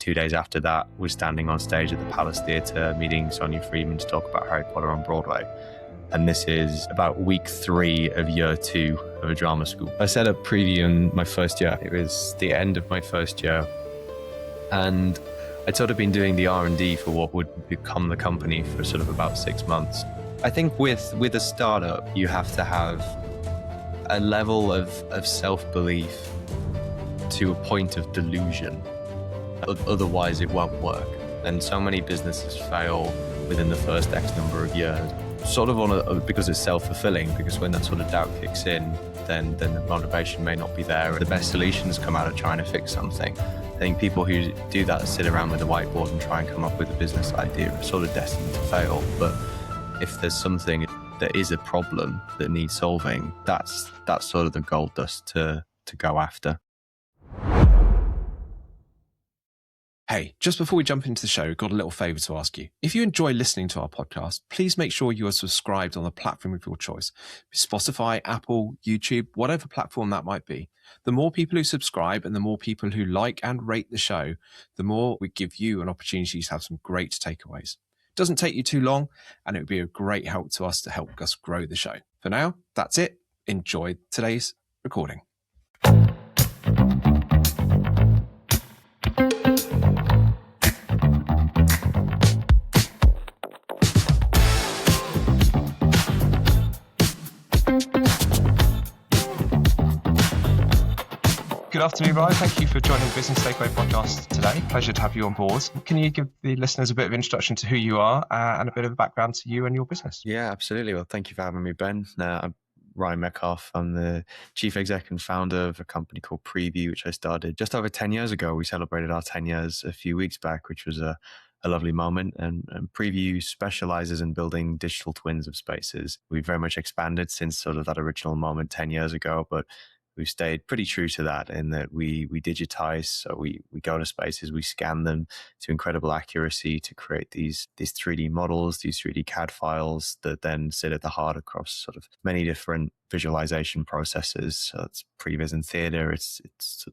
2 days after that, was standing on stage at the Palace Theatre meeting Sonia Friedman to talk about Harry Potter on Broadway. And this is about week 3 of year 2 of a drama school. I set up Preevue in my first year. It was the end of my first year. And I'd sort of been doing the R&D for what would become the company for sort of about 6 months. I think with a startup, you have to have a level of self-belief to a point of delusion. Otherwise, it won't work. And so many businesses fail within the first X number of years. Sort of because it's self-fulfilling, because when that sort of doubt kicks in, then the motivation may not be there. The best solutions come out of trying to fix something. I think people who do that, sit around with a whiteboard and try and come up with a business idea, are sort of destined to fail. But if there's something that is a problem that needs solving, that's sort of the gold dust to go after. Hey, just before we jump into the show, we've got a little favour to ask you. If you enjoy listening to our podcast, please make sure you are subscribed on the platform of your choice. Spotify, Apple, YouTube, whatever platform that might be. The more people who subscribe and the more people who like and rate the show, the more we give you an opportunity to have some great takeaways. It doesn't take you too long, and it would be a great help to us to help us grow the show. For now, that's it. Enjoy today's recording. Good afternoon, Ryan. Thank you for joining the Business Takeaway podcast today. Pleasure to have you on board. Can you give the listeners a bit of introduction to who you are and a bit of a background to you and your business? Yeah, absolutely. Well, thank you for having me, Ben. I'm Ryan Metcalfe. I'm the chief exec and founder of a company called Preevue, which I started just over 10 years ago. We celebrated our 10 years a few weeks back, which was a lovely moment. And Preevue specializes in building digital twins of spaces. We've very much expanded since sort of that original moment 10 years ago, but we've stayed pretty true to that in that we digitize. So we go to spaces, we scan them to incredible accuracy to create these 3D models, these 3D CAD files that then sit at the heart across sort of many different visualization processes. So it's previs in theater, it's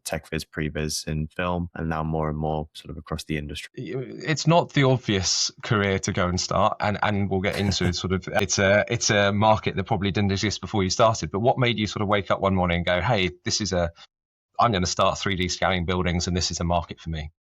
tech-viz, previs in film, and now more and more sort of across the industry. It's not the obvious career to go and start, and we'll get into sort of it's a market that probably didn't exist before you started. But what made you sort of wake up one morning and go, hey, I'm going to start 3D scanning buildings and this is a market for me?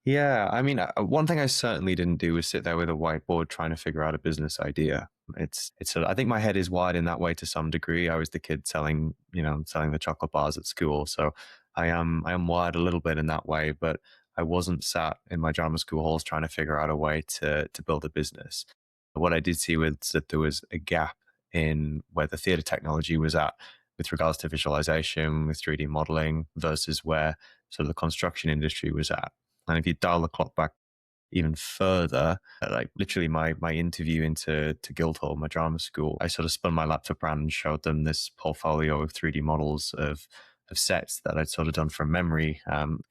Yeah, I mean, one thing I certainly didn't do was sit there with a whiteboard trying to figure out a business idea. I think my head is wired in that way to some degree. I was the kid selling the chocolate bars at school, so I am wired a little bit in that way. But I wasn't sat in my drama school halls trying to figure out a way to build a business. What I did see was that there was a gap in where the theater technology was at with regards to visualization, with 3D modeling, versus where sort of the construction industry was at. And if you dial the clock back even further, like literally my interview into Guildhall, my drama school, I sort of spun my laptop around and showed them this portfolio of 3D models of sets that I'd sort of done from memory.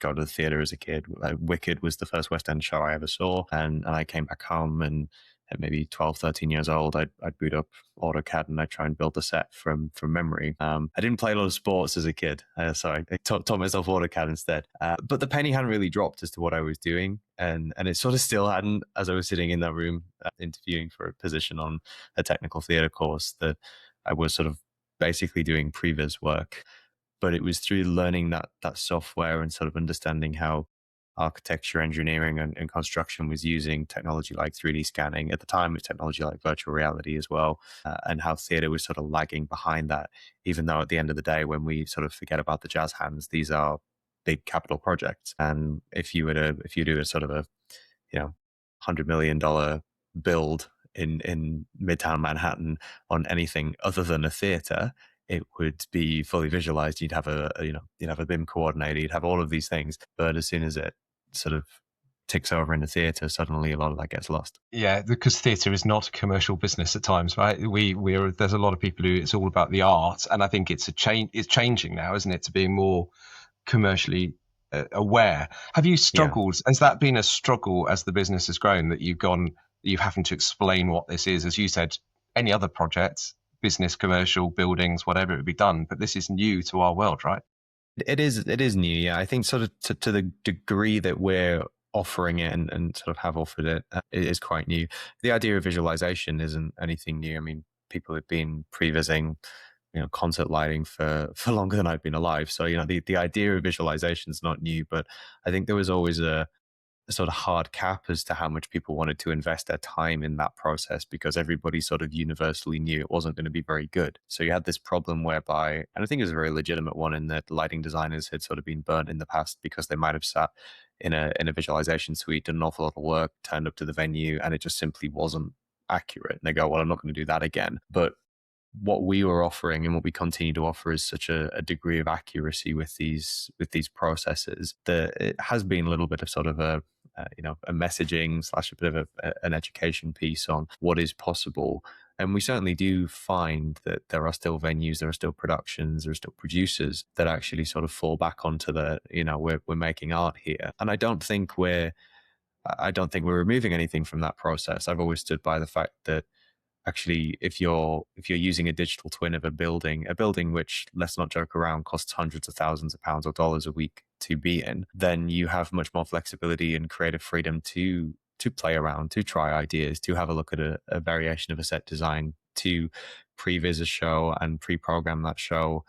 Go to the theater as a kid. Wicked was the first West End show I ever saw. And I came back home and at maybe 12, 13 years old, I'd boot up AutoCAD and I'd try and build the set from memory. I didn't play a lot of sports as a kid, so I taught myself AutoCAD instead. But the penny hadn't really dropped as to what I was doing, and it sort of still hadn't as I was sitting in that room interviewing for a position on a technical theatre course, that I was sort of basically doing previs work. But it was through learning that software and sort of understanding how architecture, engineering, and construction was using technology like 3D scanning. At the time, it was technology like virtual reality as well, and how theatre was sort of lagging behind that, even though at the end of the day, when we sort of forget about the jazz hands, these are big capital projects. And if you do a sort of a $100 million build in Midtown Manhattan on anything other than a theatre, it would be fully visualized. You'd have a BIM coordinator, you'd have all of these things. But as soon as it sort of ticks over into theatre, suddenly a lot of that gets lost. Yeah, because theatre is not a commercial business at times, right? There's a lot of people who it's all about the art, and I think it's changing now, isn't it, to being more commercially aware. Have you struggled? Yeah. Has that been a struggle as the business has grown, that you're having to explain what this is? As you said, any other projects, business, commercial, buildings, whatever, it would be done. But this is new to our world, right? It is new, yeah. I think sort of to the degree that we're offering it and sort of have offered it is quite new. The idea of visualization isn't anything new. I mean, people have been prevising, concert lighting for longer than I've been alive. So, the idea of visualization is not new, but I think there was always a sort of hard cap as to how much people wanted to invest their time in that process, because everybody sort of universally knew it wasn't going to be very good. So you had this problem whereby, and I think it was a very legitimate one, in that lighting designers had sort of been burnt in the past because they might have sat in a visualization suite, done an awful lot of work, turned up to the venue, and it just simply wasn't accurate. And they go, well, I'm not going to do that again. But what we were offering and what we continue to offer is such a degree of accuracy with these processes that it has been a little bit of sort of a messaging slash a bit of an education piece on what is possible. And we certainly do find that there are still venues, there are still productions, there are still producers that actually sort of fall back onto we're making art here. And I don't think we're removing anything from that process. I've always stood by the fact that actually, if you're using a digital twin of a building which, let's not joke around, costs hundreds of thousands of pounds or dollars a week to be in, then you have much more flexibility and creative freedom to play around, to try ideas, to have a look at a variation of a set design, to previs a show and pre-program that show,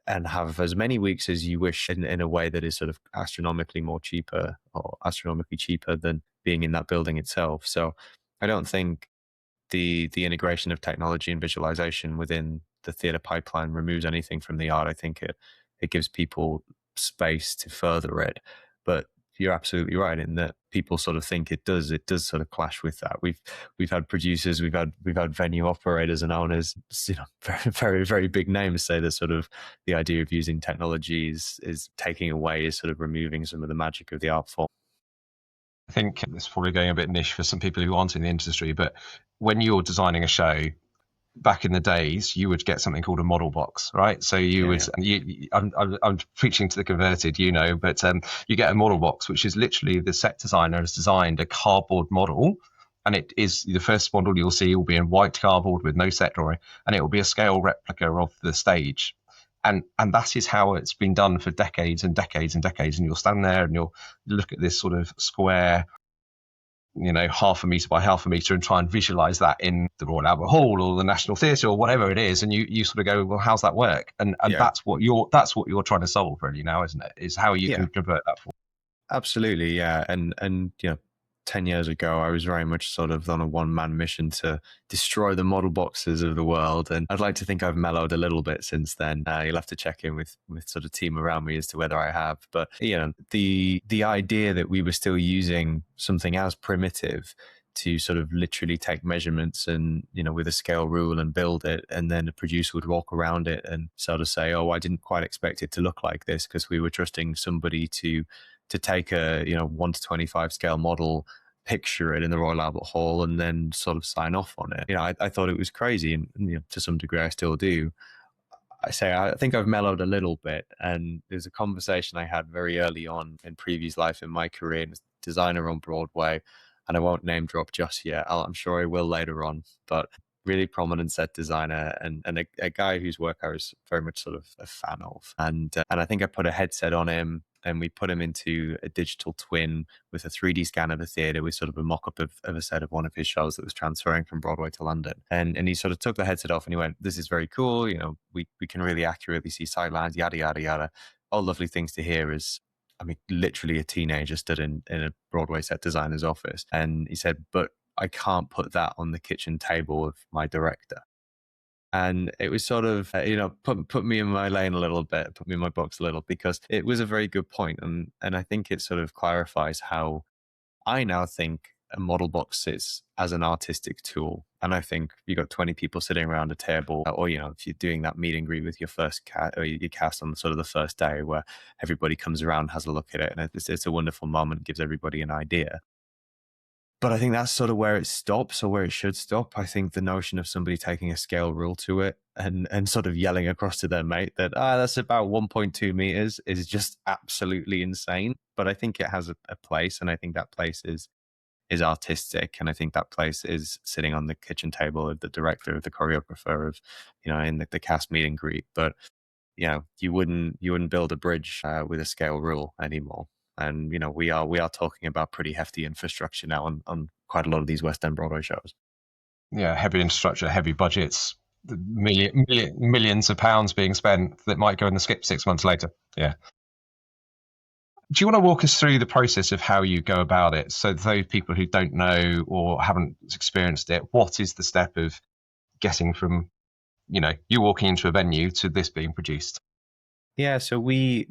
and have as many weeks as you wish in a way that is sort of astronomically more cheaper, or astronomically cheaper than being in that building itself. So I don't think the integration of technology and visualization within the theatre pipeline removes anything from the art. I think it gives people space to further it. But you're absolutely right in that people sort of think it does sort of clash with that. We've had producers, we've had venue operators and owners, very, very, very big names say that sort of the idea of using technology is taking away, is sort of removing some of the magic of the art form. I think it's probably going a bit niche for some people who aren't in the industry, but when you're designing a show, back in the days, you would get something called a model box, right? So you would, I'm preaching to the converted, but you get a model box, which is literally the set designer has designed a cardboard model. And it is the first model you'll see will be in white cardboard with no set drawing, and it will be a scale replica of the stage. And that is how it's been done for decades and decades and decades. And you'll stand there and you'll look at this sort of square, half a meter by half a meter, and try and visualize that in the Royal Albert Hall or the National Theatre or whatever it is. And you sort of go, well, how's that work? And that's what you're trying to solve really now, isn't it? Is how you can convert that forward. Absolutely, yeah. And 10 years ago, I was very much sort of on a one-man mission to destroy the model boxes of the world. And I'd like to think I've mellowed a little bit since then. You'll have to check in with sort of team around me as to whether I have. But, the idea that we were still using something as primitive to sort of literally take measurements and, with a scale rule and build it, and then a producer would walk around it and sort of say, oh, I didn't quite expect it to look like this, because we were trusting somebody to take a 1 to 25 scale model, picture it in the Royal Albert Hall, and then sort of sign off on it. I thought it was crazy, and to some degree I still do. I think I've mellowed a little bit, and there's a conversation I had very early on in Preevue's life in my career, and designer on Broadway, and I won't name drop just yet. I'm sure I will later on, but really prominent set designer, and a guy whose work I was very much sort of a fan of. And I think I put a headset on him, and we put him into a digital twin with a 3D scan of a theatre, with sort of a mock-up of a set of one of his shows that was transferring from Broadway to London. And he sort of took the headset off and he went, this is very cool. We can really accurately see sidelines, yada, yada, yada. All lovely things to hear. Literally a teenager stood in a Broadway set designer's office. And he said, but I can't put that on the kitchen table of my director. And it was sort of, put me in my lane a little bit, put me in my box a little, because it was a very good point. And I think it sort of clarifies how I now think a model box sits as an artistic tool. And I think you got 20 people sitting around a table, or, if you're doing that meet and greet with your first cast, or your cast on sort of the first day, where everybody comes around, has a look at it, and it's a wonderful moment, gives everybody an idea. But I think that's sort of where it stops, or where it should stop. I think the notion of somebody taking a scale rule to it and sort of yelling across to their mate that, that's about 1.2 meters, is just absolutely insane. But I think it has a place, and I think that place is artistic. And I think that place is sitting on the kitchen table of the director, of the choreographer, of, in the cast meet and greet. But, you wouldn't build a bridge with a scale rule anymore. And we are talking about pretty hefty infrastructure now on quite a lot of these West End Broadway shows. Yeah, heavy infrastructure, heavy budgets, millions of pounds being spent that might go in the skip 6 months later. Yeah. Do you want to walk us through the process of how you go about it? So those people who don't know or haven't experienced it, what is the step of getting from, you walking into a venue to this being produced? Yeah, so we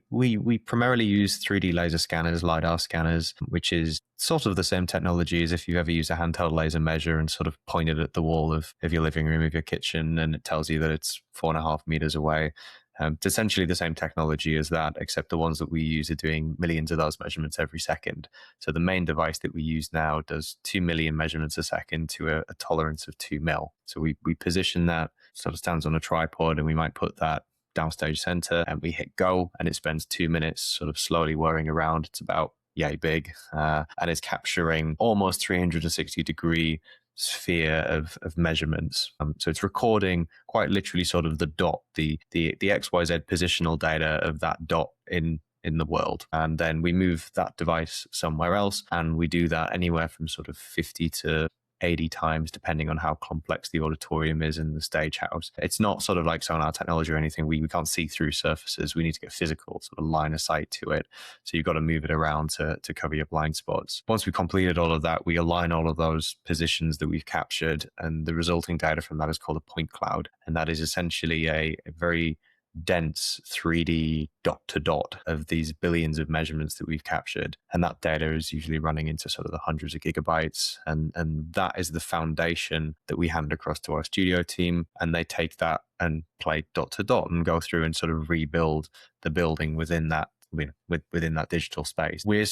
primarily use 3D laser scanners, LiDAR scanners, which is sort of the same technology as if you've ever used a handheld laser measure and sort of pointed at the wall of your living room, of your kitchen, and it tells you that it's 4.5 meters away. It's essentially the same technology as that, except the ones that we use are doing millions of those measurements every second. So the main device that we use now does 2 million measurements a second to a tolerance of 2 mil. So we position that, sort of stands on a tripod, and we might put that downstage center, and we hit go, and it spends 2 minutes sort of slowly whirring around. It's about yay big, and it's capturing almost 360-degree sphere of measurements. So it's recording quite literally sort of the dot, the XYZ positional data of that dot in the world. And then we move that device somewhere else, and we do that anywhere from sort of 50 to 80 times, depending on how complex the auditorium is in the stage house. It's not sort of like sonar technology or anything. We can't see through surfaces. We need to get physical, sort of line of sight to it. So you've got to move it around to cover your blind spots. Once we've completed all of that, we align all of those positions that we've captured, and the resulting data from that is called a point cloud. And that is essentially a very dense 3D dot to dot of these billions of measurements that we've captured. And that data is usually running into sort of the hundreds of gigabytes. And that is the foundation that we hand across to our studio team. And they take that and play dot to dot and go through and sort of rebuild the building within that within that digital space. We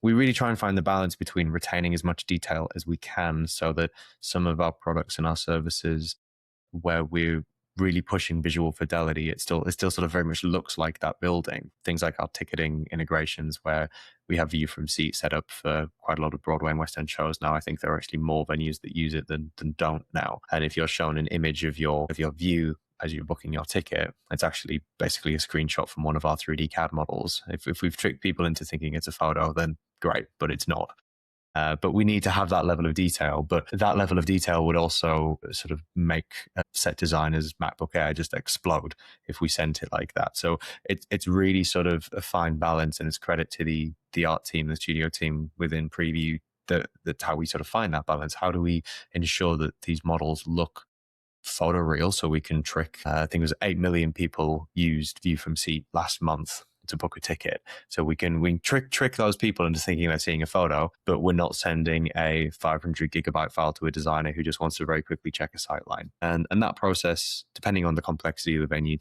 really try and find the balance between retaining as much detail as we can, so that some of our products and our services where we're really pushing visual fidelity, it still sort of very much looks like that building. Things like our ticketing integrations, where we have view from seat set up for quite a lot of Broadway and West End shows now. I think there are actually more venues that use it than don't now. And if you're shown an image of your view as you're booking your ticket, it's actually basically a screenshot from one of our 3D CAD models. If we've tricked people into thinking it's a photo, then great, but it's not. But we need to have that level of detail. But that level of detail would also sort of make a set designer's MacBook Air just explode if we sent it like that. So it's really sort of a fine balance, and it's credit to the art team, the studio team within Preevue, that's how we sort of find that balance. How do we ensure that these models look photoreal, so we can trick, I think it was 8 million people used view from seat last month to book a ticket. So we can trick those people into thinking they're seeing a photo, but we're not sending a 500 gigabyte file to a designer who just wants to very quickly check a sightline. And that process, depending on the complexity of the venue,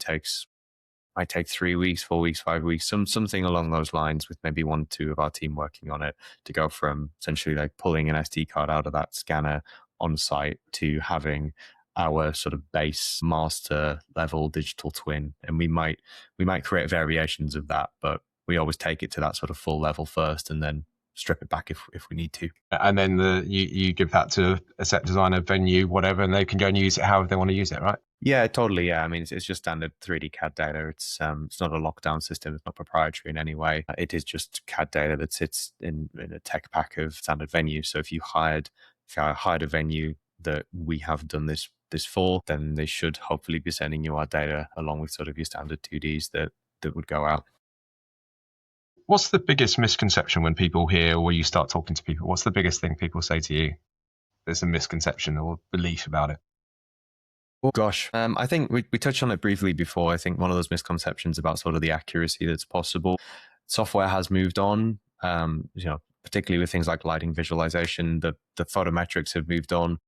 might take 3 weeks, 4 weeks, 5 weeks, something along those lines, with maybe 1-2 of our team working on it, to go from essentially like pulling an SD card out of that scanner on site to having our sort of base master level digital twin. And we might create variations of that, but we always take it to that sort of full level first, and then strip it back if we need to. And then you give that to a set designer, venue, whatever, and they can go and use it however they want to use it, right? Yeah, totally. Yeah, I mean, it's just standard 3D CAD data. It's not a lockdown system. It's not proprietary in any way. It is just CAD data that sits in a tech pack of standard venues. So if I hired a venue that we have done this for, then they should hopefully be sending you our data along with sort of your standard 2Ds that would go out. What's the biggest misconception when people hear, or you start talking to people? What's the biggest thing people say to you? There's a misconception or belief about it. Oh gosh, I think we touched on it briefly before. I think one of those misconceptions about sort of the accuracy that's possible. Software has moved on, particularly with things like lighting visualization. The photometrics have moved on.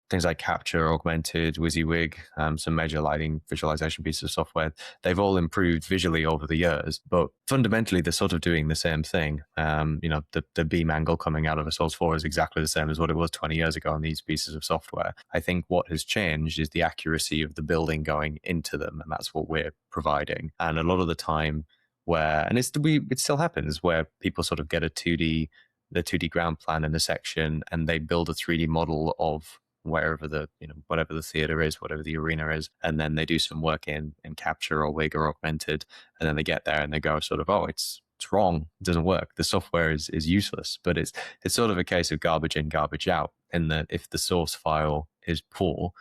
Things like Capture, Augmented, WYSIWYG, some major lighting visualization pieces of software, they've all improved visually over the years, but fundamentally they're sort of doing the same thing. The beam angle coming out of a Source 4 is exactly the same as what it was 20 years ago on these pieces of software. I think what has changed is the accuracy of the building going into them, and that's what we're providing. And a lot of the time it still happens, where people sort of get the 2D ground plan in a section, and they build a 3D model of whatever the theater is, whatever the arena is, and then they do some work in Capture or WYSIWYG or Augmented, and then they get there and they go sort of, oh, it's it's wrong. It doesn't work. The software is useless. But it's sort of a case of garbage in, garbage out, in that if the source file is poor,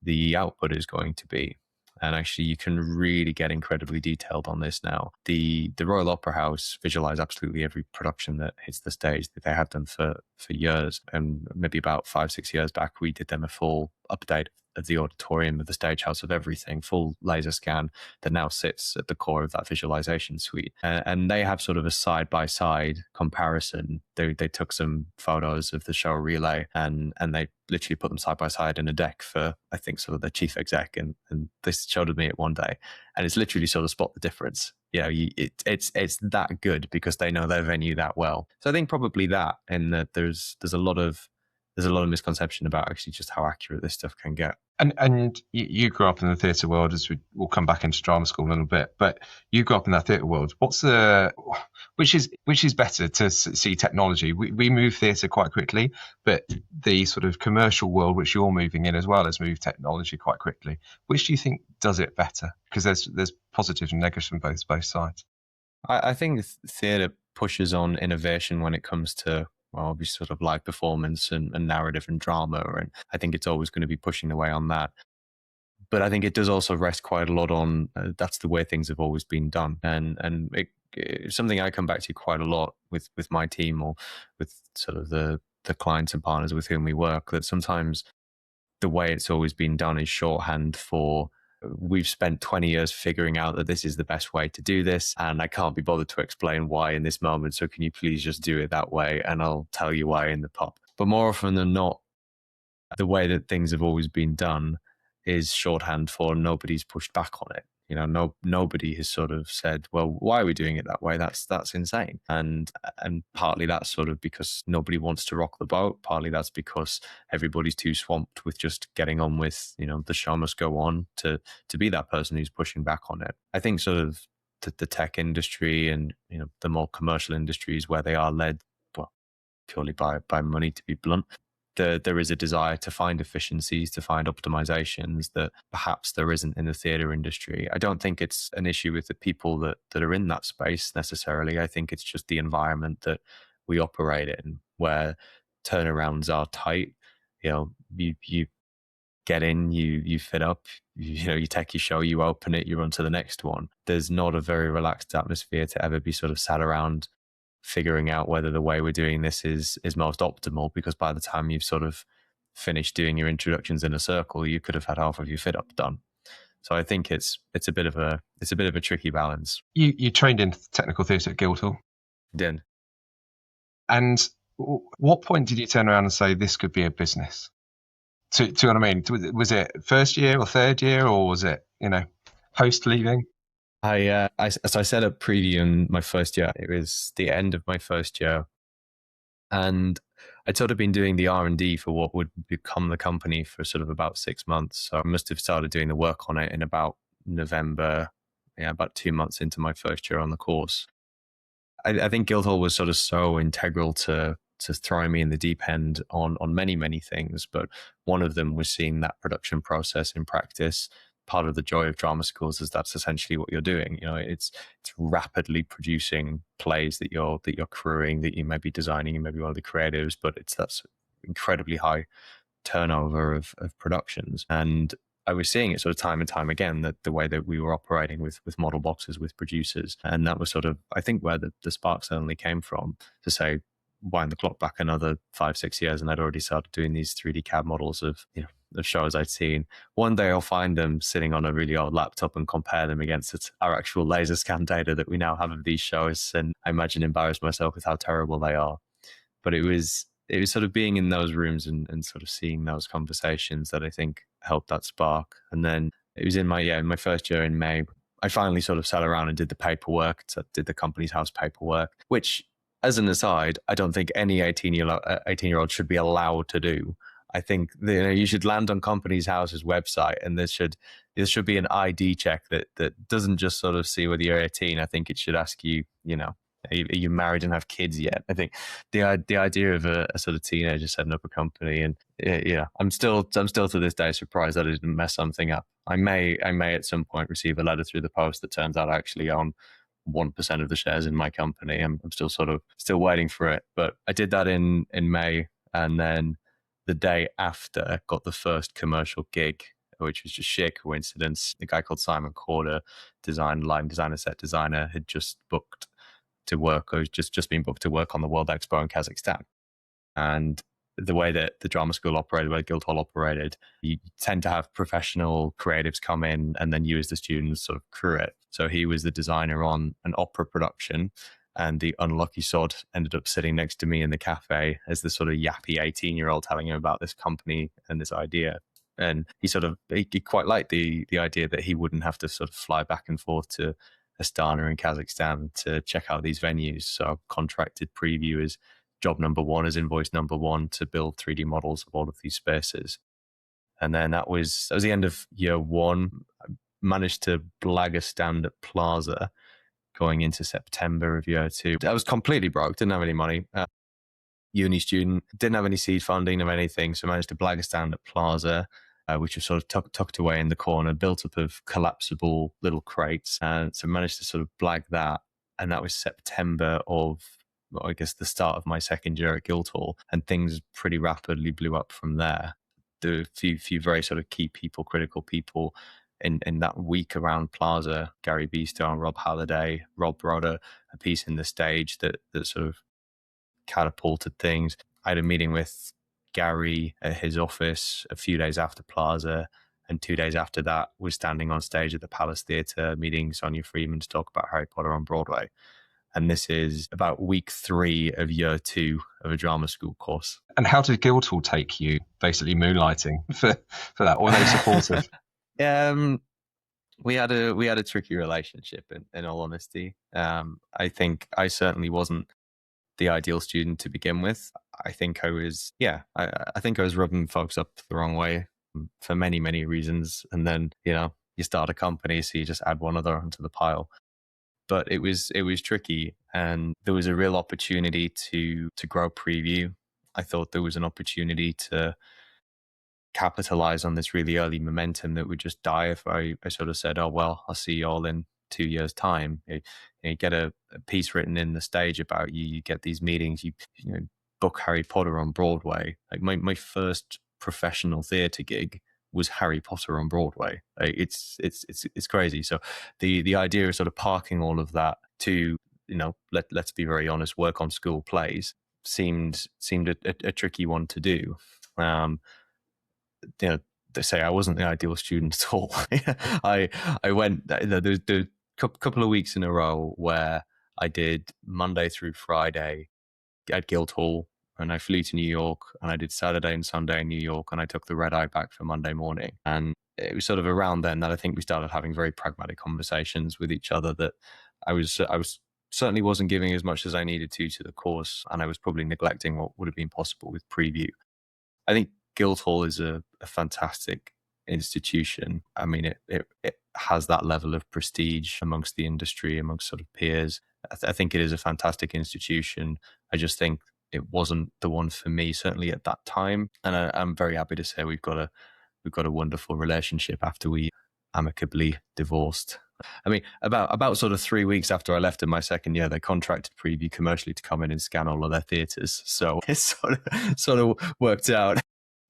the output is going to be. And actually, you can really get incredibly detailed on this now. The Royal Opera House visualize absolutely every production that hits the stage. That they have done for years. And maybe about 5-6 years back, we did them a full update of the auditorium, of the stage house, of everything, full laser scan that now sits at the core of that visualization suite. And they have sort of a side-by-side comparison. They took some photos of the show relay and they literally put them side by side in a deck for, I think, sort of the chief exec. And they showed me it one day. And it's literally sort of spot the difference. You know, it's that good because they know their venue that well. So I think probably that, and that there's a lot of misconception about actually just how accurate this stuff can get. And you grew up in the theatre world, as we'll come back into drama school in a little bit, but you grew up in that theatre world. Which is better to see technology? We move theatre quite quickly, but the sort of commercial world, which you're moving in as well, has moved technology quite quickly. Which do you think does it better? Because there's positives and negatives from both sides. I think theatre pushes on innovation when it comes to, well, obviously sort of live performance and narrative and drama. And I think it's always going to be pushing away on that. But I think it does also rest quite a lot on that's the way things have always been done. And it's something I come back to quite a lot with my team or with sort of the clients and partners with whom we work, that sometimes the way it's always been done is shorthand for, we've spent 20 years figuring out that this is the best way to do this, and I can't be bothered to explain why in this moment, so can you please just do it that way, and I'll tell you why in the pop. But more often than not, the way that things have always been done is shorthand for nobody's pushed back on it. You know, nobody has sort of said, well, why are we doing it that way? That's insane. And partly that's sort of because nobody wants to rock the boat. Partly that's because everybody's too swamped with just getting on with, you know, the show must go on to be that person who's pushing back on it. I think sort of the tech industry and, you know, the more commercial industries where they are led, well, purely by money, to be blunt, there is a desire to find efficiencies, to find optimizations that perhaps there isn't in the theatre industry. I don't think it's an issue with the people that are in that space necessarily. I think it's just the environment that we operate in, where turnarounds are tight. You know, you get in, you fit up, you know, you take your show, you open it, you run to the next one. There's not a very relaxed atmosphere to ever be sort of sat around figuring out whether the way we're doing this is most optimal, because by the time you've sort of finished doing your introductions in a circle, you could have had half of your fit up done. So I think it's a bit of a tricky balance. You trained in technical theatre at Guildhall. Did. And what point did you turn around and say this could be a business? Do you know what I mean? Was it first year or third year, or was it, you know, post leaving? So I set up Preevue in my first year. It was the end of my first year, and I'd sort of been doing the R&D for what would become the company for sort of about 6 months. So I must have started doing the work on it in about November, about 2 months into my first year on the course. I think Guildhall was sort of so integral to throwing me in the deep end on many things, but one of them was seeing that production process in practice. Part of the joy of drama schools is that's essentially what you're doing. You know, it's rapidly producing plays that you're crewing, that you may be designing, you may be one of the creatives, but that's incredibly high turnover of productions. And I was seeing it sort of time and time again, that the way that we were operating with model boxes, with producers. And that was sort of, I think, where the spark suddenly came from, to say, wind the clock back another 5-6 years, and I'd already started doing these 3D CAD models of, you know, the shows I'd seen. One day I'll find them sitting on a really old laptop and compare them against our actual laser scan data that we now have of these shows, and I imagine embarrass myself with how terrible they are. But it was sort of being in those rooms and sort of seeing those conversations that I think helped that spark. And then it was in my first year in May, I finally sort of sat around and did the paperwork, did the company's house paperwork, which, as an aside, I don't think any 18-year-old should be allowed to do. I think you should land on Companies House's website, and there should be an ID check that doesn't just sort of see whether you're 18. I think it should ask you, you know, are you married and have kids yet? I think the idea of a sort of teenager setting up a company, and I'm still to this day surprised that I didn't mess something up. I may at some point receive a letter through the post that turns out I actually own 1% of the shares in my company. I'm still still waiting for it. But I did that in May. And then the day after, got the first commercial gig, which was just sheer coincidence. A guy called Simon Corder, line designer, set designer, had just booked to work, or just been booked to work on the World Expo in Kazakhstan. And the way that the drama school operated, where Guildhall operated, you tend to have professional creatives come in and then you as the students sort of crew it. So he was the designer on an opera production, and the unlucky sod ended up sitting next to me in the cafe as the sort of yappy 18-year-old telling him about this company and this idea. And he quite liked the idea that he wouldn't have to sort of fly back and forth to Astana in Kazakhstan to check out these venues. So contracted Preevue as job number one, as invoice number one, to build 3D models of all of these spaces. And then that was the end of year one. I managed to blag a stand at Plaza going into September of year two. I was completely broke, didn't have any money. Uni student, didn't have any seed funding of anything, so managed to blag a stand at Plaza, which was sort of tucked away in the corner, built up of collapsible little crates. And so managed to sort of blag that. And that was September of, I guess, the start of my second year at Guildhall, and things pretty rapidly blew up from there. There were a few very sort of key people, critical people in that week around Plaza. Gary Beastow and Rob Halliday. Rob wrote a piece in The Stage that sort of catapulted things. I had a meeting with Gary at his office a few days after Plaza, and 2 days after that was standing on stage at the Palace Theatre meeting Sonia Freeman to talk about Harry Potter on Broadway. And this is about week 3 of year 2 of a drama school course. And how did Guildhall take you, basically moonlighting for that? Or were they supportive? We had a tricky relationship, in all honesty. I think I certainly wasn't the ideal student to begin with. I think I was rubbing folks up the wrong way for many, many reasons. And then, you start a company, so you just add one other onto the pile. But it was tricky, and there was a real opportunity to grow Preevue. I thought there was an opportunity to capitalize on this really early momentum that would just die if I sort of said, oh, well, I'll see you all in 2 years' time. You get a piece written in The Stage about you. You get these meetings. You book Harry Potter on Broadway. Like my first professional theatre gig was Harry Potter on Broadway. Like it's crazy. So the idea of sort of parking all of that to let's be very honest, work on school plays seemed a tricky one to do. They say I wasn't the ideal student at all. I went, there's a couple of weeks in a row where I did Monday through Friday at Guildhall, and I flew to New York, and I did Saturday and Sunday in New York, and I took the red eye back for Monday morning. And it was sort of around then that I think we started having very pragmatic conversations with each other, that I was certainly wasn't giving as much as I needed to the course, and I was probably neglecting what would have been possible with Preevue. I think Guildhall is a fantastic institution. I mean, it has that level of prestige amongst the industry, amongst sort of peers. I think it is a fantastic institution. I just think it wasn't the one for me, certainly at that time. And I'm very happy to say we've got a wonderful relationship after we amicably divorced. I mean, about sort of 3 weeks after I left in my second year, they contracted Preevue commercially to come in and scan all of their theatres. So it sort of worked out.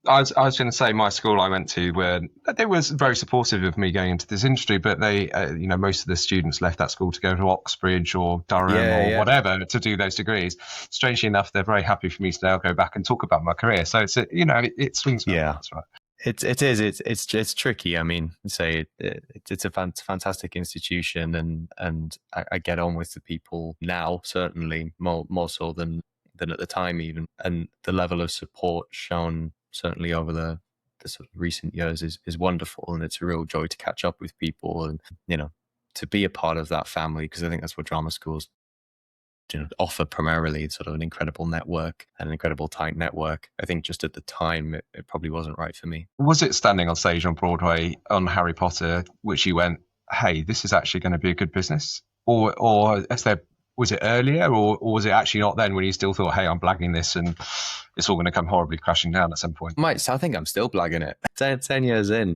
I was going to say, my school I went to, they was very supportive of me going into this industry, but they, most of the students left that school to go to Oxbridge or Durham whatever to do those degrees. Strangely enough, they're very happy for me to now go back and talk about my career. So it's it swings. Yeah, that's right. It's tricky. I mean, it's a fantastic institution, and I get on with the people now, certainly more so than at the time even, and the level of support shown certainly over the sort of recent years is wonderful, and it's a real joy to catch up with people and to be a part of that family, because I think that's what drama schools offer primarily, sort of an incredible network, and an incredible tight network. I think just at the time it probably wasn't right for me. Was it standing on stage on Broadway on Harry Potter which you went, hey, this is actually going to be a good business, or was it earlier, or was it actually not then, when you still thought, hey, I'm blagging this and it's all going to come horribly crashing down at some point? I think I'm still blagging it 10 years in.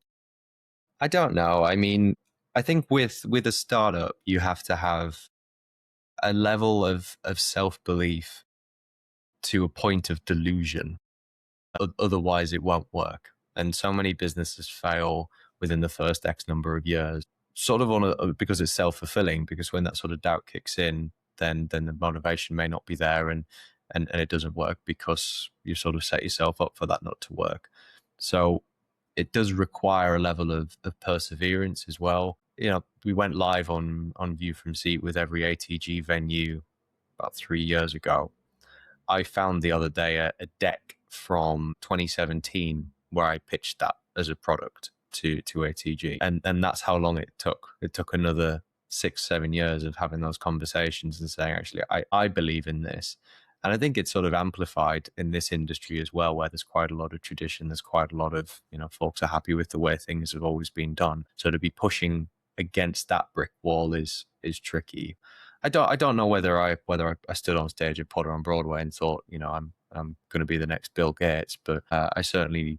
I don't know. I mean, I think with a startup, you have to have a level of self-belief to a point of delusion. Otherwise, it won't work. And so many businesses fail within the first X number of years, sort of because it's self-fulfilling, because when that sort of doubt kicks in, then the motivation may not be there, and it doesn't work because you sort of set yourself up for that not to work. So it does require a level of perseverance as well. We went live on View from Seat with every ATG venue about 3 years ago. I found the other day a deck from 2017 where I pitched that as a product to ATG, and that's how long it took. It took another 6-7 years of having those conversations and saying, actually, I believe in this. And I think it's sort of amplified in this industry as well, where there's quite a lot of tradition. There's quite a lot of, folks are happy with the way things have always been done. So to be pushing against that brick wall is tricky. I don't know whether I stood on stage at Potter on Broadway and thought, I'm going to be the next Bill Gates, but I certainly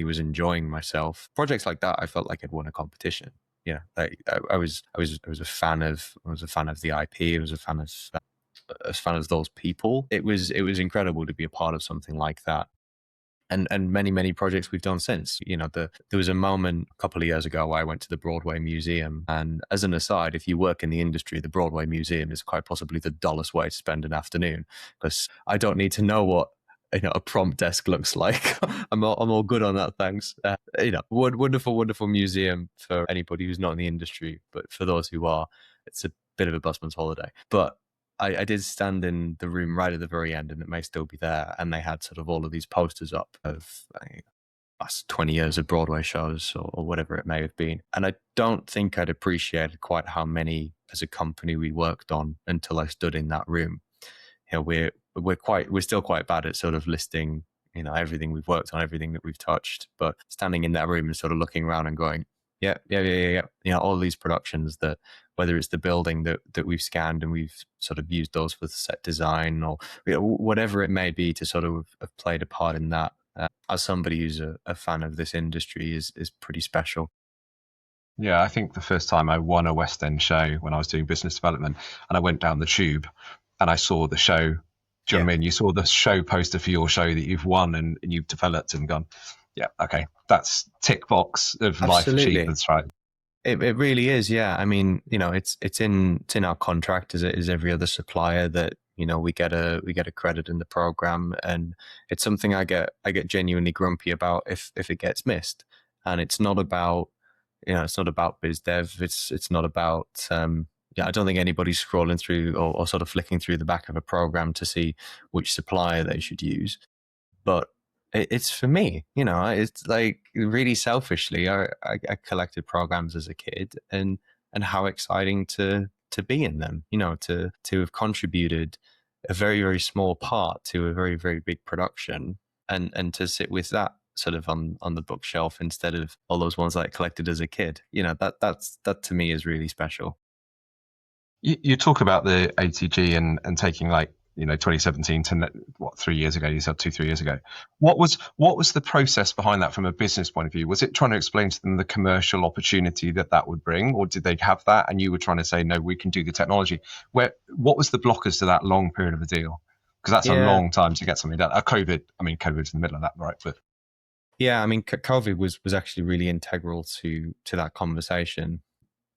was enjoying myself. Projects like that, I felt like I'd won a competition. I was a fan of the IP. I was a fan of those people. It was incredible to be a part of something like that. And many projects we've done since. There was a moment a couple of years ago where I went to the Broadway Museum, and as an aside, if you work in the industry, the Broadway Museum is quite possibly the dullest way to spend an afternoon, because I don't need to know what a prompt desk looks like. I'm all good on that, thanks. Wonderful museum for anybody who's not in the industry, but for those who are, it's a bit of a busman's holiday. But I did stand in the room right at the very end, and it may still be there, and they had sort of all of these posters up of last 20 years of Broadway shows or whatever it may have been. And I don't think I'd appreciated quite how many as a company we worked on until I stood in that room. We're still quite bad at sort of listing, everything we've worked on, everything that we've touched, but standing in that room and sort of looking around and going, yeah. All these productions, that whether it's the building that we've scanned and we've sort of used those for the set design, or whatever it may be, to sort of have played a part in that. As somebody who's a fan of this industry is pretty special. Yeah, I think the first time I won a West End show when I was doing business development, and I went down the tube and I saw the show. Do you know what I mean? You saw the show poster for your show that you've won and you've developed, and gone, yeah, okay, that's tick box of life achievements, right? It really is, yeah. I mean, it's in our contract as every other supplier that we get a credit in the program, and it's something I get genuinely grumpy about if it gets missed. And it's not about biz dev. It's not about I don't think anybody's scrolling through or sort of flicking through the back of a program to see which supplier they should use, but it's for me. It's like, really selfishly, I collected programs as a kid, and how exciting to be in them, to have contributed a very, very small part to a very, very big production, and to sit with that sort of on the bookshelf instead of all those ones that I collected as a kid. That to me is really special. You talk about the ATG and taking, like, 2017 to 3 years ago. You said 2-3 years ago. What was the process behind that from a business point of view? Was it trying to explain to them the commercial opportunity that would bring, or did they have that and you were trying to say, no, we can do the technology? What was the blockers to that long period of a deal? Because that's a long time to get something done. COVID's in the middle of that, right? But yeah, I mean, COVID was actually really integral to that conversation.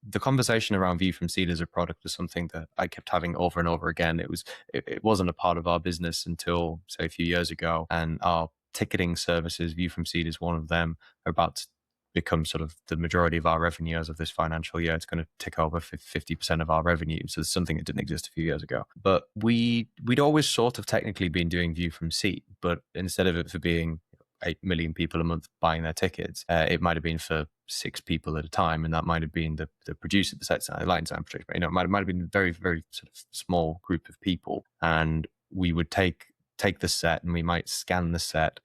The conversation around View from Seat as a product was something that I kept having over and over again. It wasn't a part of our business until, say, a few years ago, and our ticketing services, View from Seat is one of them, are about to become sort of the majority of our revenue as of this financial year. It's going to tick over 50% of our revenue. So it's something that didn't exist a few years ago. But we'd always sort of technically been doing View from Seat, but instead of it for being 8 million people a month buying their tickets, it might have been for 6 people at a time, and that might have been the producer, the set design, the light design, it might have been a very, very sort of small group of people, and we would take the set and we might scan the set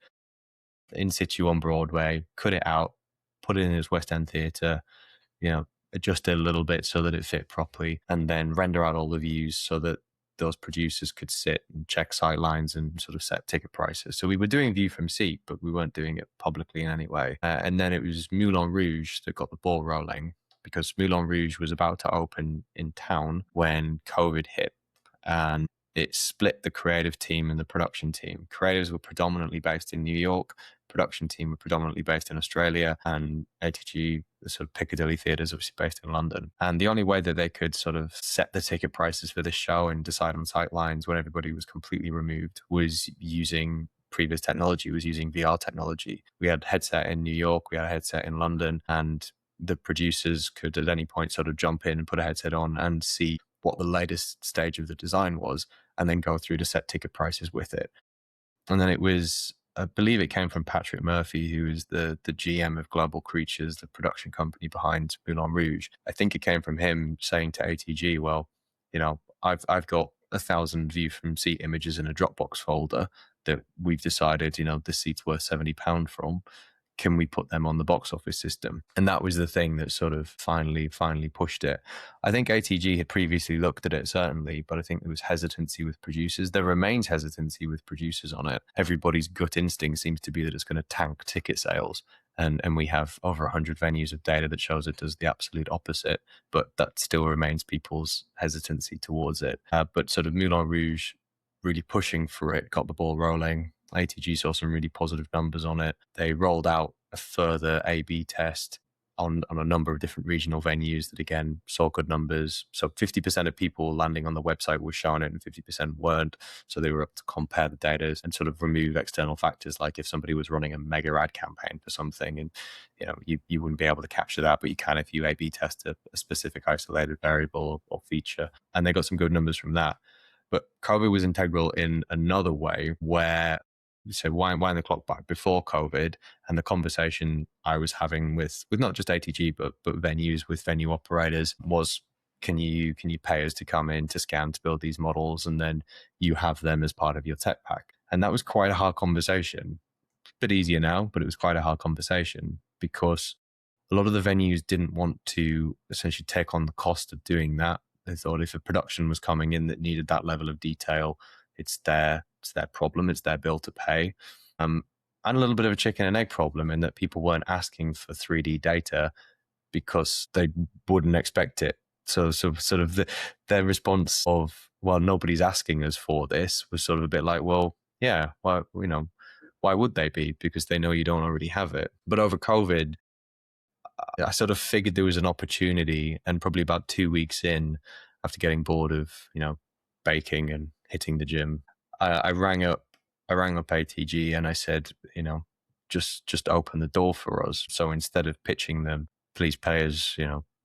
in situ on Broadway, cut it out, put it in his West End theatre, adjust it a little bit so that it fit properly, and then render out all the views so that those producers could sit and check sight lines and sort of set ticket prices. So we were doing View from Seat, but we weren't doing it publicly in any way. And then it was Moulin Rouge that got the ball rolling, because Moulin Rouge was about to open in town when COVID hit, and it split the creative team and the production team. Creatives were predominantly based in New York, production team were predominantly based in Australia, and ATG, the sort of Piccadilly theatres, obviously based in London. And the only way that they could sort of set the ticket prices for this show and decide on sight lines when everybody was completely removed was using previous technology, was using VR technology. We had a headset in New York, we had a headset in London, and the producers could at any point sort of jump in and put a headset on and see what the latest stage of the design was, and then go through to set ticket prices with it. And then it was, I believe it came from Patrick Murphy, who is the GM of Global Creatures, the production company behind Moulin Rouge. I think it came from him saying to ATG, well, I've got 1,000 view from seat images in a Dropbox folder that we've decided, this seat's worth £70 from. Can we put them on the box office system? And that was the thing that sort of finally pushed it. I think ATG had previously looked at it, certainly, but I think there was hesitancy with producers. There remains hesitancy with producers on it. Everybody's gut instinct seems to be that it's going to tank ticket sales. And we have over 100 venues of data that shows it does the absolute opposite, but that still remains people's hesitancy towards it. But sort of Moulin Rouge really pushing for it, got the ball rolling. ATG saw some really positive numbers on it. They rolled out a further A/B test on a number of different regional venues that, again, saw good numbers. So 50% of people landing on the website were showing it and 50% weren't. So they were able to compare the data and sort of remove external factors, like if somebody was running a mega ad campaign for something, and you wouldn't be able to capture that, but you can if you A/B test a specific isolated variable or feature. And they got some good numbers from that. But COVID was integral in another way, where so wind the clock back before COVID, and the conversation I was having with not just ATG but venues, with venue operators, was, can you pay us to come in to scan, to build these models, and then you have them as part of your tech pack? And that was quite a hard conversation. A bit easier now, but it was quite a hard conversation, because a lot of the venues didn't want to essentially take on the cost of doing that. They thought if a production was coming in that needed that level of detail, it's their problem, it's their bill to pay. And a little bit of a chicken and egg problem, in that people weren't asking for 3D data because they wouldn't expect it. So sort of their response of, well, nobody's asking us for this, was sort of a bit like, well, yeah, well, why would they be? Because they know you don't already have it. But over COVID, I sort of figured there was an opportunity, and probably about 2 weeks in, after getting bored of, baking and hitting the gym, I rang up ATG and I said, just open the door for us. So instead of pitching them, please pay us,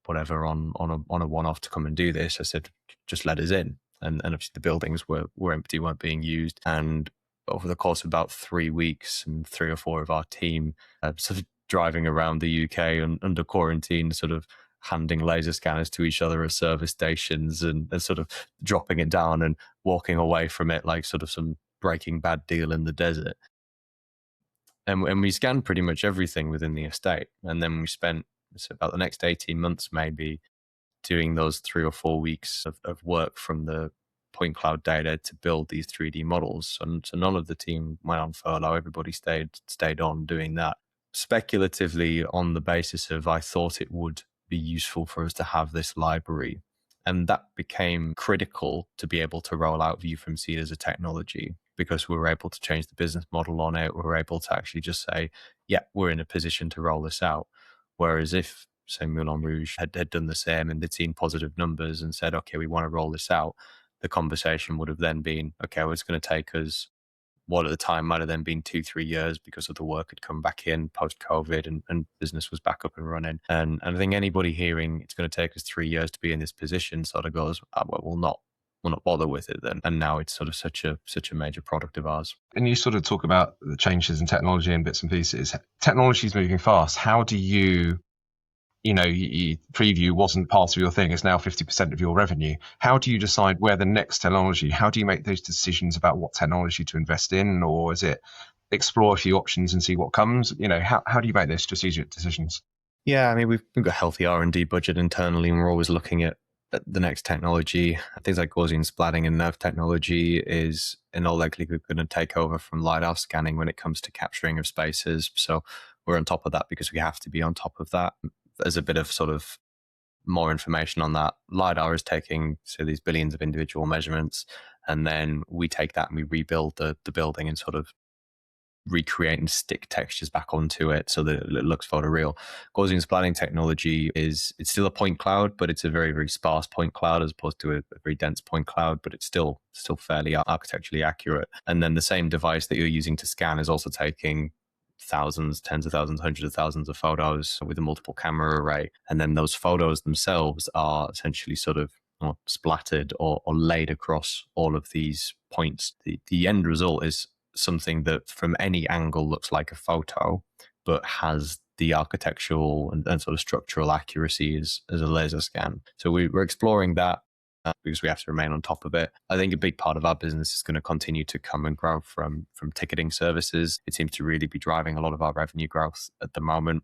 whatever on a one-off to come and do this, I said, just let us in. And obviously the buildings were empty, weren't being used. And over the course of about 3 weeks, and 3 or 4 of our team sort of driving around the UK and under quarantine, sort of handing laser scanners to each other at service stations, and sort of dropping it down and walking away from it like sort of some Breaking Bad deal in the desert. And we scanned pretty much everything within the estate. And then we spent about the next 18 months maybe doing those 3 or 4 weeks of work from the point cloud data to build these 3D models. And so none of the team went on furlough. Everybody stayed on doing that, speculatively, on the basis of, I thought it would be useful for us to have this library. And that became critical to be able to roll out View from Seed as a technology, because we were able to change the business model on it. We were able to actually just say, yeah, we're in a position to roll this out. Whereas if, say, Moulin Rouge had done the same and they'd seen positive numbers and said, okay, we want to roll this out, the conversation would have then been, okay, well, it's going to take us, what at the time might have then been 2-3 years, because of the work had come back in post-COVID, and business was back up and running. And I think anybody hearing it's going to take us 3 years to be in this position sort of goes, well, we'll not bother with it then. And now it's sort of such a major product of ours. And you sort of talk about the changes in technology and bits and pieces. Technology is moving fast. How do you Preevue wasn't part of your thing, it's now 50% of your revenue. How do you decide where the next technology, how do you make those decisions about what technology to invest in? Or is it explore a few options and see what comes? How do you make those strategic decisions? Yeah, I mean, we've got a healthy R&D budget internally, and we're always looking at the next technology. Things like Gaussian splatting and nerve technology is in all likelihood going to take over from LiDAR scanning when it comes to capturing of spaces. So we're on top of that because we have to be on top of that. As a bit of sort of more information on that. LiDAR is taking these billions of individual measurements, and then we take that and we rebuild the building and sort of recreate and stick textures back onto it so that it looks photoreal. Gaussian splatting technology it's still a point cloud, but it's a very, very sparse point cloud as opposed to a very dense point cloud, but it's still fairly architecturally accurate. And then the same device that you're using to scan is also taking thousands, tens of thousands, hundreds of thousands of photos with a multiple camera array. And then those photos themselves are essentially sort of splattered or laid across all of these points. The end result is something that from any angle looks like a photo, but has the architectural and sort of structural accuracy as a laser scan. So we're exploring that because we have to remain on top of it. I think a big part of our business is going to continue to come and grow from ticketing services. It seems to really be driving a lot of our revenue growth at the moment.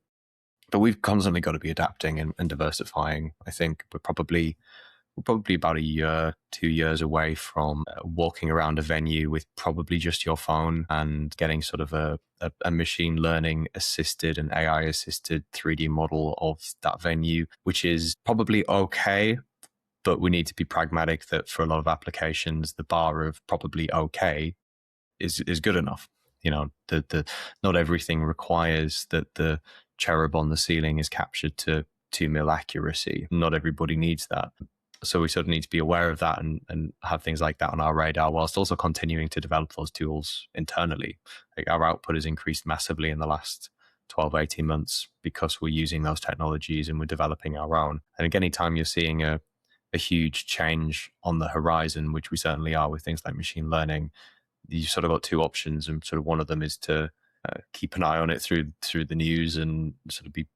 But we've constantly got to be adapting and diversifying. I think we're probably about a year, 2 years away from walking around a venue with probably just your phone and getting sort of a machine learning assisted and AI assisted 3D model of that venue, which is probably okay. But we need to be pragmatic that for a lot of applications, the bar of probably okay is good enough. You know, the not everything requires that the cherub on the ceiling is captured to 2 mil accuracy. Not everybody needs that. So we sort of need to be aware of that and have things like that on our radar, whilst also continuing to develop those tools internally. Like our output has increased massively in the last 12, 18 months because we're using those technologies and we're developing our own. And again, anytime you're seeing a huge change on the horizon, which we certainly are with things like machine learning, you sort of got two options, and sort of one of them is to keep an eye on it through the news and sort of be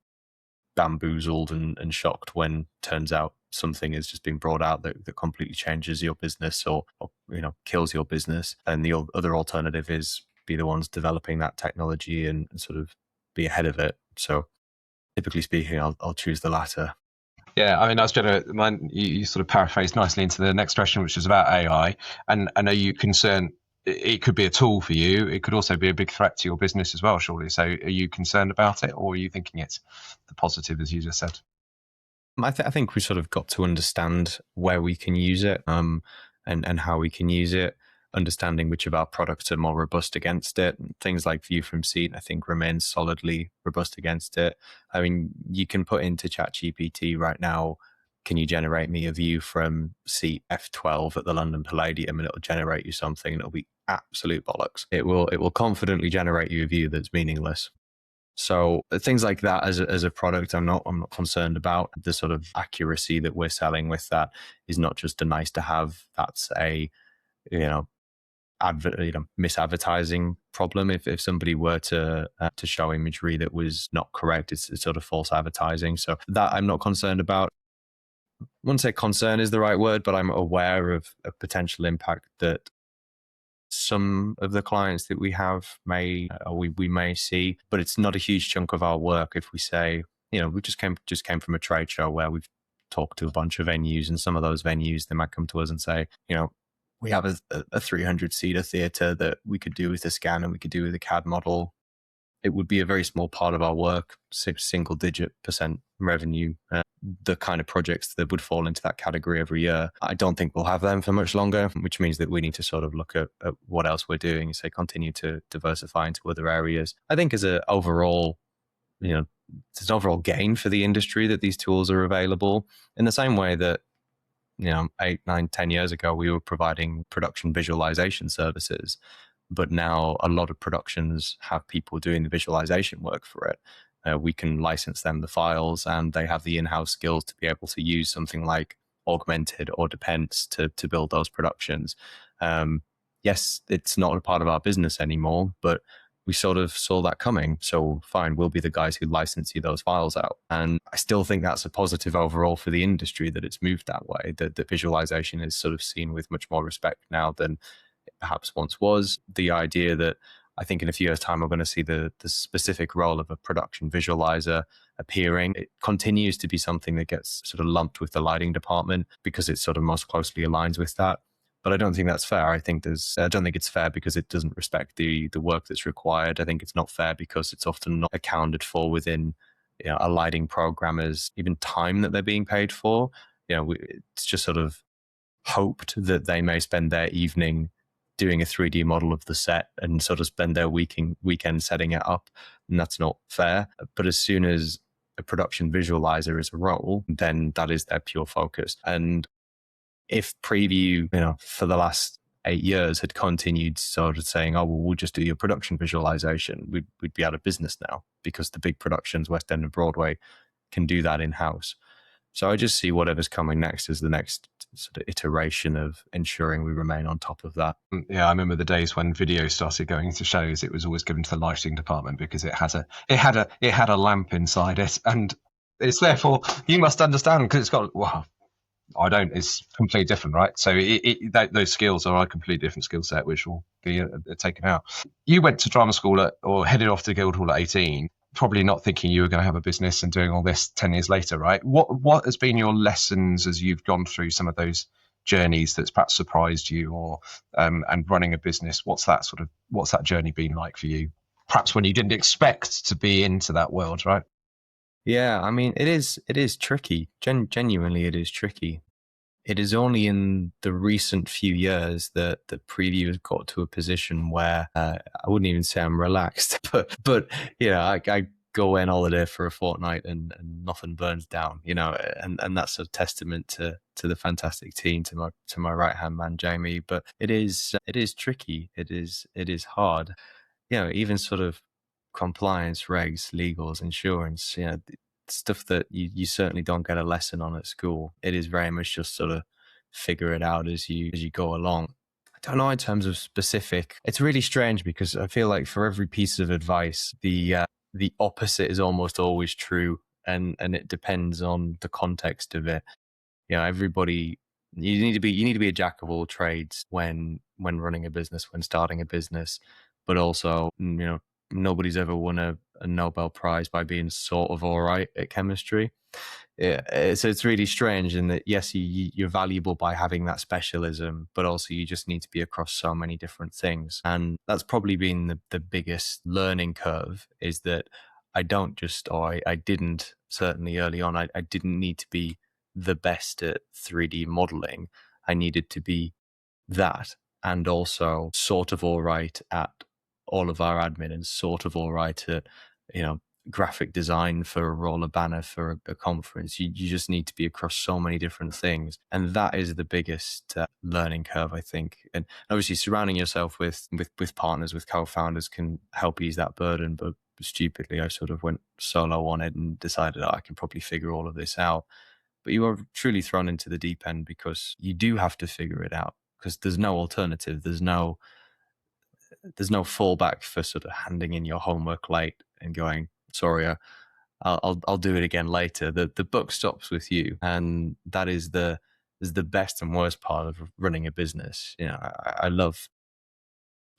bamboozled and shocked when turns out something has just been brought out that completely changes your business or kills your business. And the other alternative is be the ones developing that technology and sort of be ahead of it. So typically speaking, I'll choose the latter. Yeah, I mean, that's you sort of paraphrased nicely into the next question, which is about AI. And are you concerned? It could be a tool for you. It could also be a big threat to your business as well, surely. So are you concerned about it, or are you thinking it's the positive, as you just said? I think we sort of got to understand where we can use it and how we can use it, understanding which of our products are more robust against it. Things like view from seat, I think, remains solidly robust against it. I mean, you can put into ChatGPT right now, can you generate me a view from seat F12 at the London Palladium, and it'll generate you something, and it'll be absolute bollocks. It will confidently generate you a view that's meaningless. So things like that as a product, I'm not concerned about. The sort of accuracy that we're selling with that is not just a nice to have. That's a misadvertising problem. If somebody were to show imagery that was not correct, it's sort of false advertising. So that I'm not concerned about. I wouldn't say concern is the right word, but I'm aware of a potential impact that some of the clients that we have we may see, but it's not a huge chunk of our work. If we say, we just came from a trade show where we've talked to a bunch of venues, and some of those venues, they might come to us and say, we have a 300-seater theater that we could do with a scan and we could do with a CAD model. It would be a very small part of our work, single-digit % revenue, the kind of projects that would fall into that category every year. I don't think we'll have them for much longer, which means that we need to sort of look at what else we're doing and say continue to diversify into other areas. I think as an overall, it's an overall gain for the industry that these tools are available in the same way that 8, 9, 10 years ago, we were providing production visualization services. But now a lot of productions have people doing the visualization work for it. We can license them the files, and they have the in-house skills to be able to use something like Augmented or Depends to build those productions. Yes, it's not a part of our business anymore, but we sort of saw that coming. So fine, we'll be the guys who license you those files out. And I still think that's a positive overall for the industry that it's moved that way, that visualization is sort of seen with much more respect now than it perhaps once was. The idea that I think in a few years' time, we're going to see the specific role of a production visualizer appearing. It continues to be something that gets sort of lumped with the lighting department because it sort of most closely aligns with that. But I don't think that's fair. I don't think it's fair because it doesn't respect the work that's required. I think it's not fair because it's often not accounted for within aligning programmers, even time that they're being paid for. It's just sort of hoped that they may spend their evening doing a 3D model of the set and sort of spend their weekend setting it up. And that's not fair. But as soon as a production visualizer is a role, then that is their pure focus. And if Preevue, for the last 8 years had continued sort of saying, oh, well, we'll just do your production visualization, we'd be out of business now, because the big productions, West End and Broadway, can do that in-house. So I just see whatever's coming next as the next sort of iteration of ensuring we remain on top of that. Yeah, I remember the days when video started going into shows. It was always given to the lighting department because it had a lamp inside it, and it's therefore you must understand because it's got I don't. It's completely different, right? So those skills are a completely different skill set, which will be taken out. You went to drama school or headed off to Guildhall at 18, probably not thinking you were going to have a business and doing all this 10 years later, right? What has been your lessons as you've gone through some of those journeys that's perhaps surprised you, or and running a business? What's that journey been like for you? Perhaps when you didn't expect to be into that world, right? Yeah, I mean, it is tricky. Genuinely, it is tricky. It is only in the recent few years that Preevue has got to a position where I wouldn't even say I'm relaxed, but I go on holiday for a fortnight and nothing burns down, and that's a testament to the fantastic team, to my right hand man Jamie. But it is tricky. It is hard. Even sort of compliance, regs, legals, insurance, stuff that you certainly don't get a lesson on at school. It is very much just sort of figure it out as you go along. I don't know in terms of specific. It's really strange because I feel like for every piece of advice, the opposite is almost always true, and it depends on the context of it. Everybody, you need to be a jack of all trades when running a business, when starting a business, but also nobody's ever won a Nobel Prize by being sort of all right at chemistry. Yeah, so it's really strange in that, yes, you're valuable by having that specialism, but also you just need to be across so many different things. And that's probably been the biggest learning curve, is that I didn't, certainly early on, I didn't need to be the best at 3D modeling. I needed to be that, and also sort of all right at all of our admin, and sort of all right at, graphic design for a roller banner for a conference. You just need to be across so many different things. And that is the biggest learning curve, I think. And obviously surrounding yourself with partners, with co-founders, can help ease that burden. But stupidly, I sort of went solo on it and decided, I can probably figure all of this out. But you are truly thrown into the deep end because you do have to figure it out, because there's no alternative. There's no fallback for sort of handing in your homework late and going, sorry, I'll do it again later. The buck stops with you, and that is the best and worst part of running a business. I love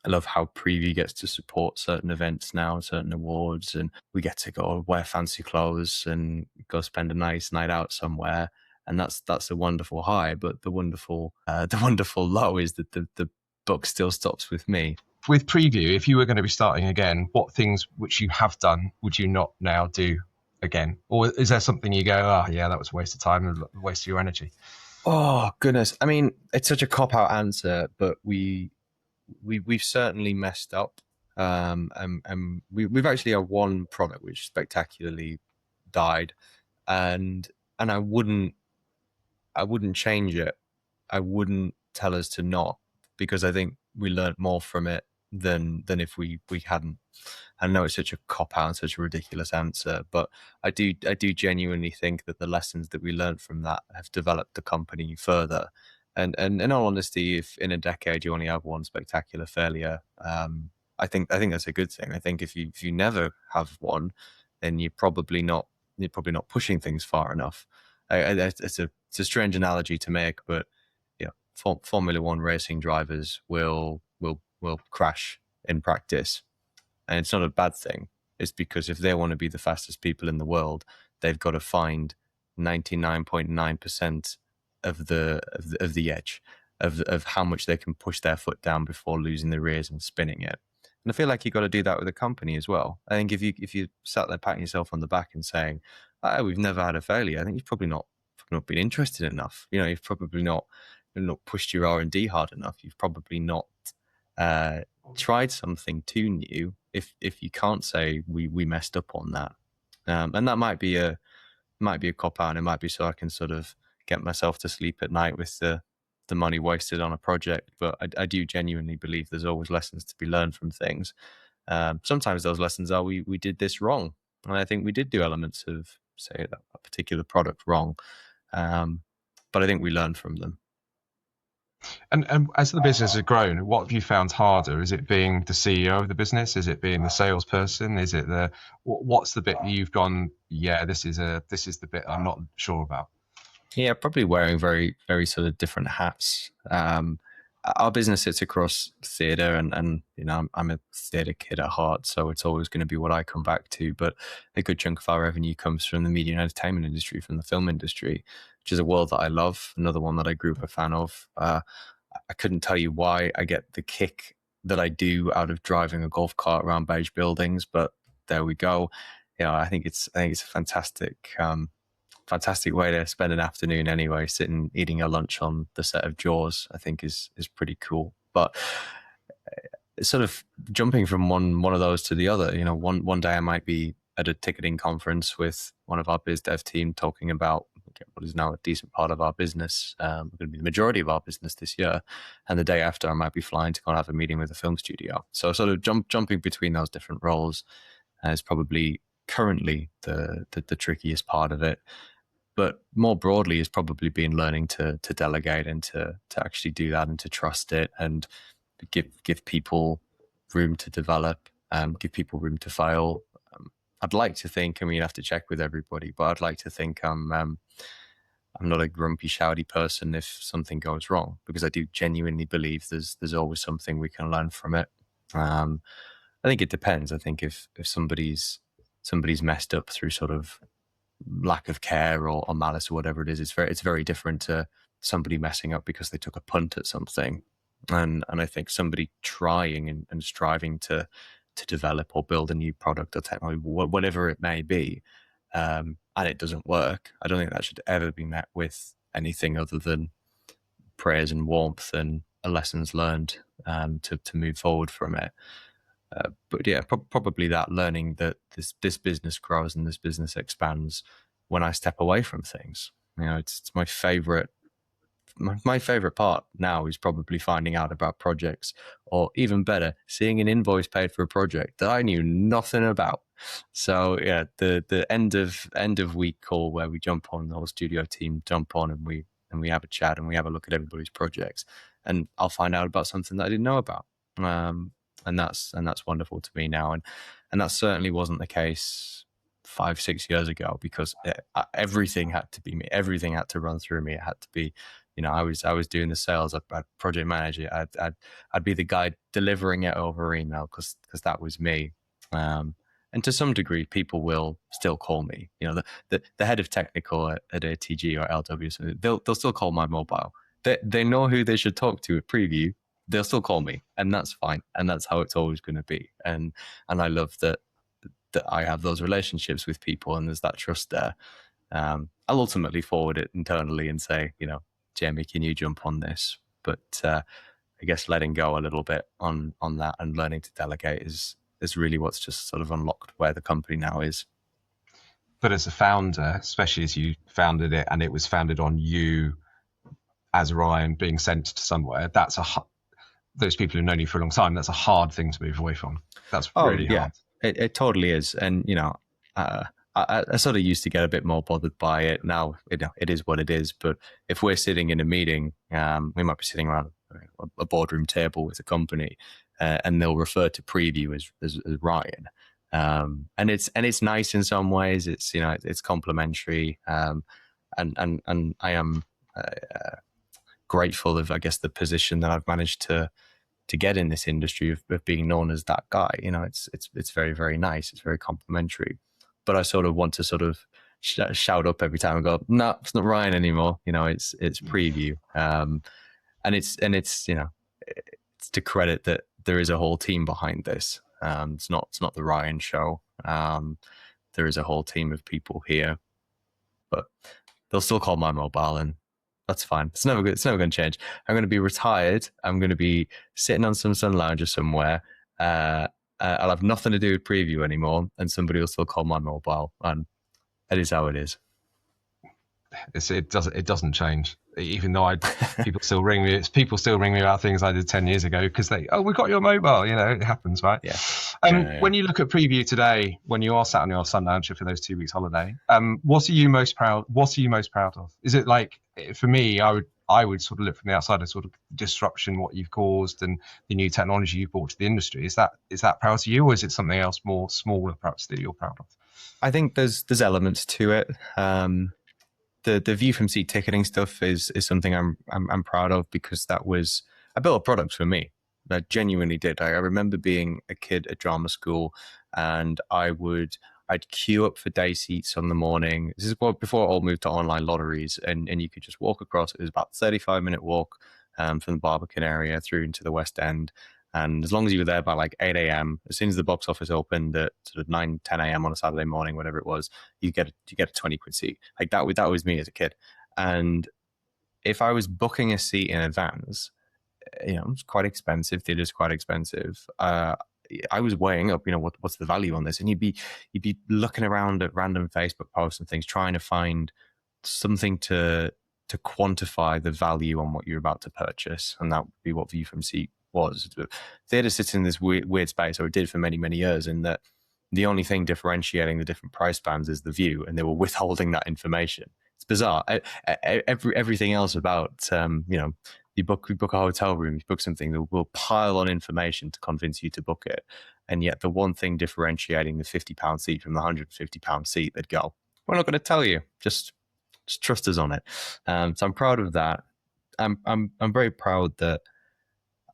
how Preevue gets to support certain events now, certain awards, and we get to go wear fancy clothes and go spend a nice night out somewhere, and that's a wonderful high. But the wonderful low is that the buck still stops with me. With Preevue, if you were going to be starting again, what things which you have done would you not now do again? Or is there something you go, oh yeah, that was a waste of time and a waste of your energy? Oh goodness, I mean, it's such a cop-out answer, but we've certainly messed up, and we've actually had one product which spectacularly died, and I wouldn't change it. I wouldn't tell us to not, because I think we learned more from it than if we hadn't. I know it's such a cop out and such a ridiculous answer, but I do genuinely think that the lessons that we learned from that have developed the company further. And in all honesty, if in a decade you only have one spectacular failure, I think that's a good thing. I think if you never have one, then you're probably not pushing things far enough. It's a strange analogy to make, but Formula One racing drivers will crash in practice, and it's not a bad thing. It's because if they want to be the fastest people in the world, they've got to find 99.9% of the edge of how much they can push their foot down before losing the rears and spinning it. And I feel like you got to do that with a company as well. I think if you sat there patting yourself on the back and saying, "Oh, we've never had a failure," I think you've probably not been interested enough. You've probably not pushed your R&D hard enough. You've probably not uh, tried something too new. If you can't say we messed up on that, and that might be a cop out, and it might be so I can sort of get myself to sleep at night with the money wasted on a project. But I do genuinely believe there's always lessons to be learned from things. Sometimes those lessons are we did this wrong, and I think we did do elements of, say, a particular product wrong, but I think we learned from them. And as the business has grown, what have you found harder? Is it being the CEO of the business? Is it being the salesperson? Is it what's the bit that you've gone, yeah, this is the bit I'm not sure about? Yeah, probably wearing very, very sort of different hats. Our business sits across theatre, and I'm a theatre kid at heart, so it's always going to be what I come back to. But a good chunk of our revenue comes from the media and entertainment industry, from the film industry, which is a world that I love. Another one that I grew up a fan of. I couldn't tell you why I get the kick that I do out of driving a golf cart around beige buildings, but there we go. I think it's a fantastic way to spend an afternoon anyway. Sitting eating a lunch on the set of Jaws, I think is pretty cool. But sort of jumping from one of those to the other, one day I might be at a ticketing conference with one of our biz dev team talking about what is now a decent part of our business, going to be the majority of our business this year, and the day after I might be flying to go and have a meeting with a film studio. So sort of jumping between those different roles is probably currently the trickiest part of it. But more broadly is probably been learning to delegate and to actually do that and to trust it and give people room to develop, give people room to fail. I'd like to think, I mean, you have to check with everybody, but I'd like to think I'm not a grumpy, shouty person if something goes wrong, because I do genuinely believe there's always something we can learn from it. I think it depends. I think if somebody's messed up through sort of lack of care or malice or whatever it is, it's very different to somebody messing up because they took a punt at something. And I think somebody trying and striving to develop or build a new product or technology, whatever it may be, and it doesn't work, I don't think that should ever be met with anything other than praise and warmth and a lessons learned, to move forward from it. But yeah, probably that learning that this business grows and this business expands when I step away from things. It's my favorite. My favorite part now is probably finding out about projects, or even better, seeing an invoice paid for a project that I knew nothing about. So yeah, the end of week call where we jump on, the whole studio team jump on, and we have a chat and we have a look at everybody's projects, and I'll find out about something that I didn't know about. And that's wonderful to me now, and that certainly wasn't the case 5-6 years ago, because everything had to be me, everything had to run through me, it had to be, I was doing the sales, I'd project manage it, I'd be the guy delivering it over email because that was me. And to some degree, people will still call me. The head of technical at ATG or LW, so they'll still call my mobile. They know who they should talk to at Preevue. They'll still call me, and that's fine, and that's how it's always going to be. And I love that I have those relationships with people, and there's that trust there. I'll ultimately forward it internally and say, Jamie, can you jump on this? But I guess letting go a little bit on that and learning to delegate is really what's just sort of unlocked where the company now is. But as a founder, especially as you founded it and it was founded on you as Ryan being sent to somewhere, those people who've known you for a long time, that's a hard thing to move away from. That's really hard. It totally is. And, I sort of used to get a bit more bothered by it. Now, it is what it is. But if we're sitting in a meeting, we might be sitting around a boardroom table with a company, and they'll refer to Preevue as Ryan. And it's nice in some ways. It's it's complimentary, and I am grateful of, I guess, the position that I've managed to get in this industry of being known as that guy. It's very, very nice. It's very complimentary. But I sort of want to sort of shout up every time and go, no, it's not Ryan anymore. It's Preevue. And it's it's to credit that there is a whole team behind this. It's not the Ryan show. There is a whole team of people here, but they'll still call my mobile, and that's fine. It's never going to change. I'm going to be retired. I'm going to be sitting on some sun lounger somewhere. I'll have nothing to do with Preevue anymore, and somebody will still call my mobile, and that is how it is. It doesn't change. Even though people still ring me. People still ring me about things I did 10 years ago because we got your mobile. You know, it happens, right? Yeah. When you look at Preevue today, when you are sat on your sun lounger for those 2 weeks holiday, what are you most proud of? Is it like, for me, I would sort of look from the outside at sort of disruption, what you've caused, and the new technology you've brought to the industry. Is that proud to you, or is it something else more smaller, perhaps, that you're proud of? I think there's elements to it. The view from seat ticketing stuff is something I'm proud of, because I built a product for me. I genuinely did. I remember being a kid at drama school, and I'd queue up for day seats on the morning. This is before it all moved to online lotteries, and you could just walk across. It was about a 35-minute walk from the Barbican area through into the West End. And as long as you were there by like 8 a.m., as soon as the box office opened at sort of 9, 10 a.m. on a Saturday morning, whatever it was, you get a 20 quid seat. Like that was me as a kid. And if I was booking a seat in advance, it's quite expensive. Theatre's quite expensive. I was weighing up, what's the value on this? And you'd be looking around at random Facebook posts and things, trying to find something to quantify the value on what you're about to purchase. And that would be what View from Seat was. Theatre sits in this weird space, or it did for many, many years, in that the only thing differentiating the different price bands is the view, and they were withholding that information. It's bizarre. Everything else about, you book a hotel room, you book something, they'll pile on information to convince you to book it. And yet the one thing differentiating the £50 seat from the £150 seat, they'd go, we're not going to tell you, just trust us on it. So I'm proud of that. I'm very proud that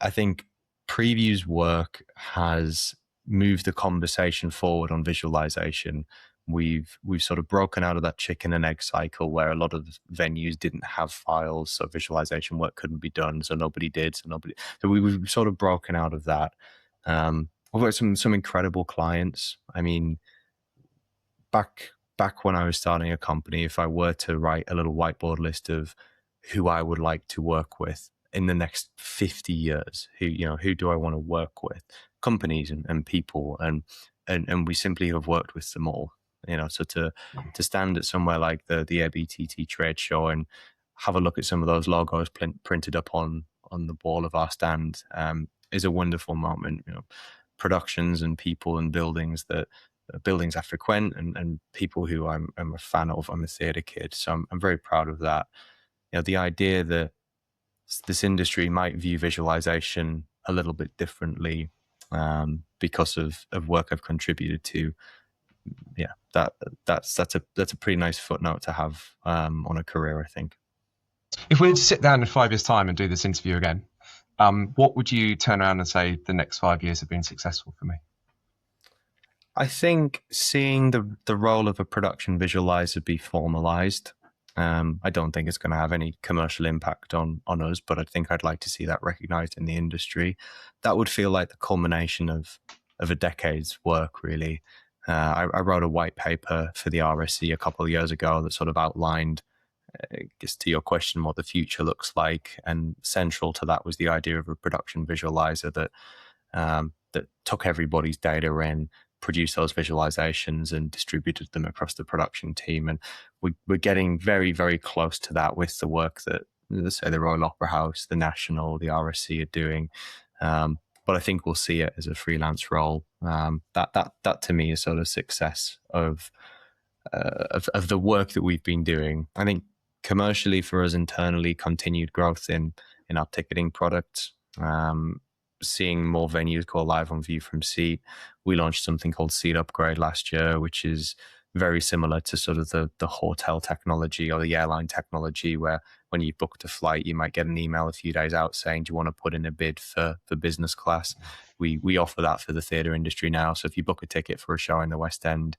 I think Preevue's work has moved the conversation forward on visualization. We've sort of broken out of that chicken and egg cycle where a lot of venues didn't have files, so visualization work couldn't be done, so nobody did. So we've sort of broken out of that. We've got some incredible clients. I mean, back when I was starting a company, if I were to write a little whiteboard list of who I would like to work with in the next 50 years, who do I want to work with? Companies and people, and we simply have worked with them all. So to stand at somewhere like the ABTT trade show and have a look at some of those logos printed up on the wall of our stand is a wonderful moment. Productions and people and buildings I frequent, and people who I'm a fan of. I'm a theatre kid, so I'm very proud of that. The idea that this industry might view visualization a little bit differently because of work I've contributed to. Yeah, that's a pretty nice footnote to have on a career, I think. If we were to sit down in 5 years' time and do this interview again, what would you turn around and say the next 5 years have been successful for me? I think seeing the role of a production visualizer be formalized. I don't think it's going to have any commercial impact on us, but I think I'd like to see that recognized in the industry. That would feel like the culmination of a decade's work, really. I wrote a white paper for the RSC a couple of years ago that sort of outlined, I guess, to your question, what the future looks like. And central to that was the idea of a production visualizer that took everybody's data in, produced those visualizations and distributed them across the production team. And we're getting very, very close to that with the work that, let's say, the Royal Opera House, the National, the RSC are doing. But I think we'll see it as a freelance role. That to me is sort of success of the work that we've been doing. I think commercially for us internally, continued growth in our ticketing products, seeing more venues go live on View from Seat. We launched something called Seat Upgrade last year, which is very similar to sort of the hotel technology or the airline technology, where when you booked a flight, you might get an email a few days out saying, do you want to put in a bid for business class? We offer that for the theatre industry now. So if you book a ticket for a show in the West End,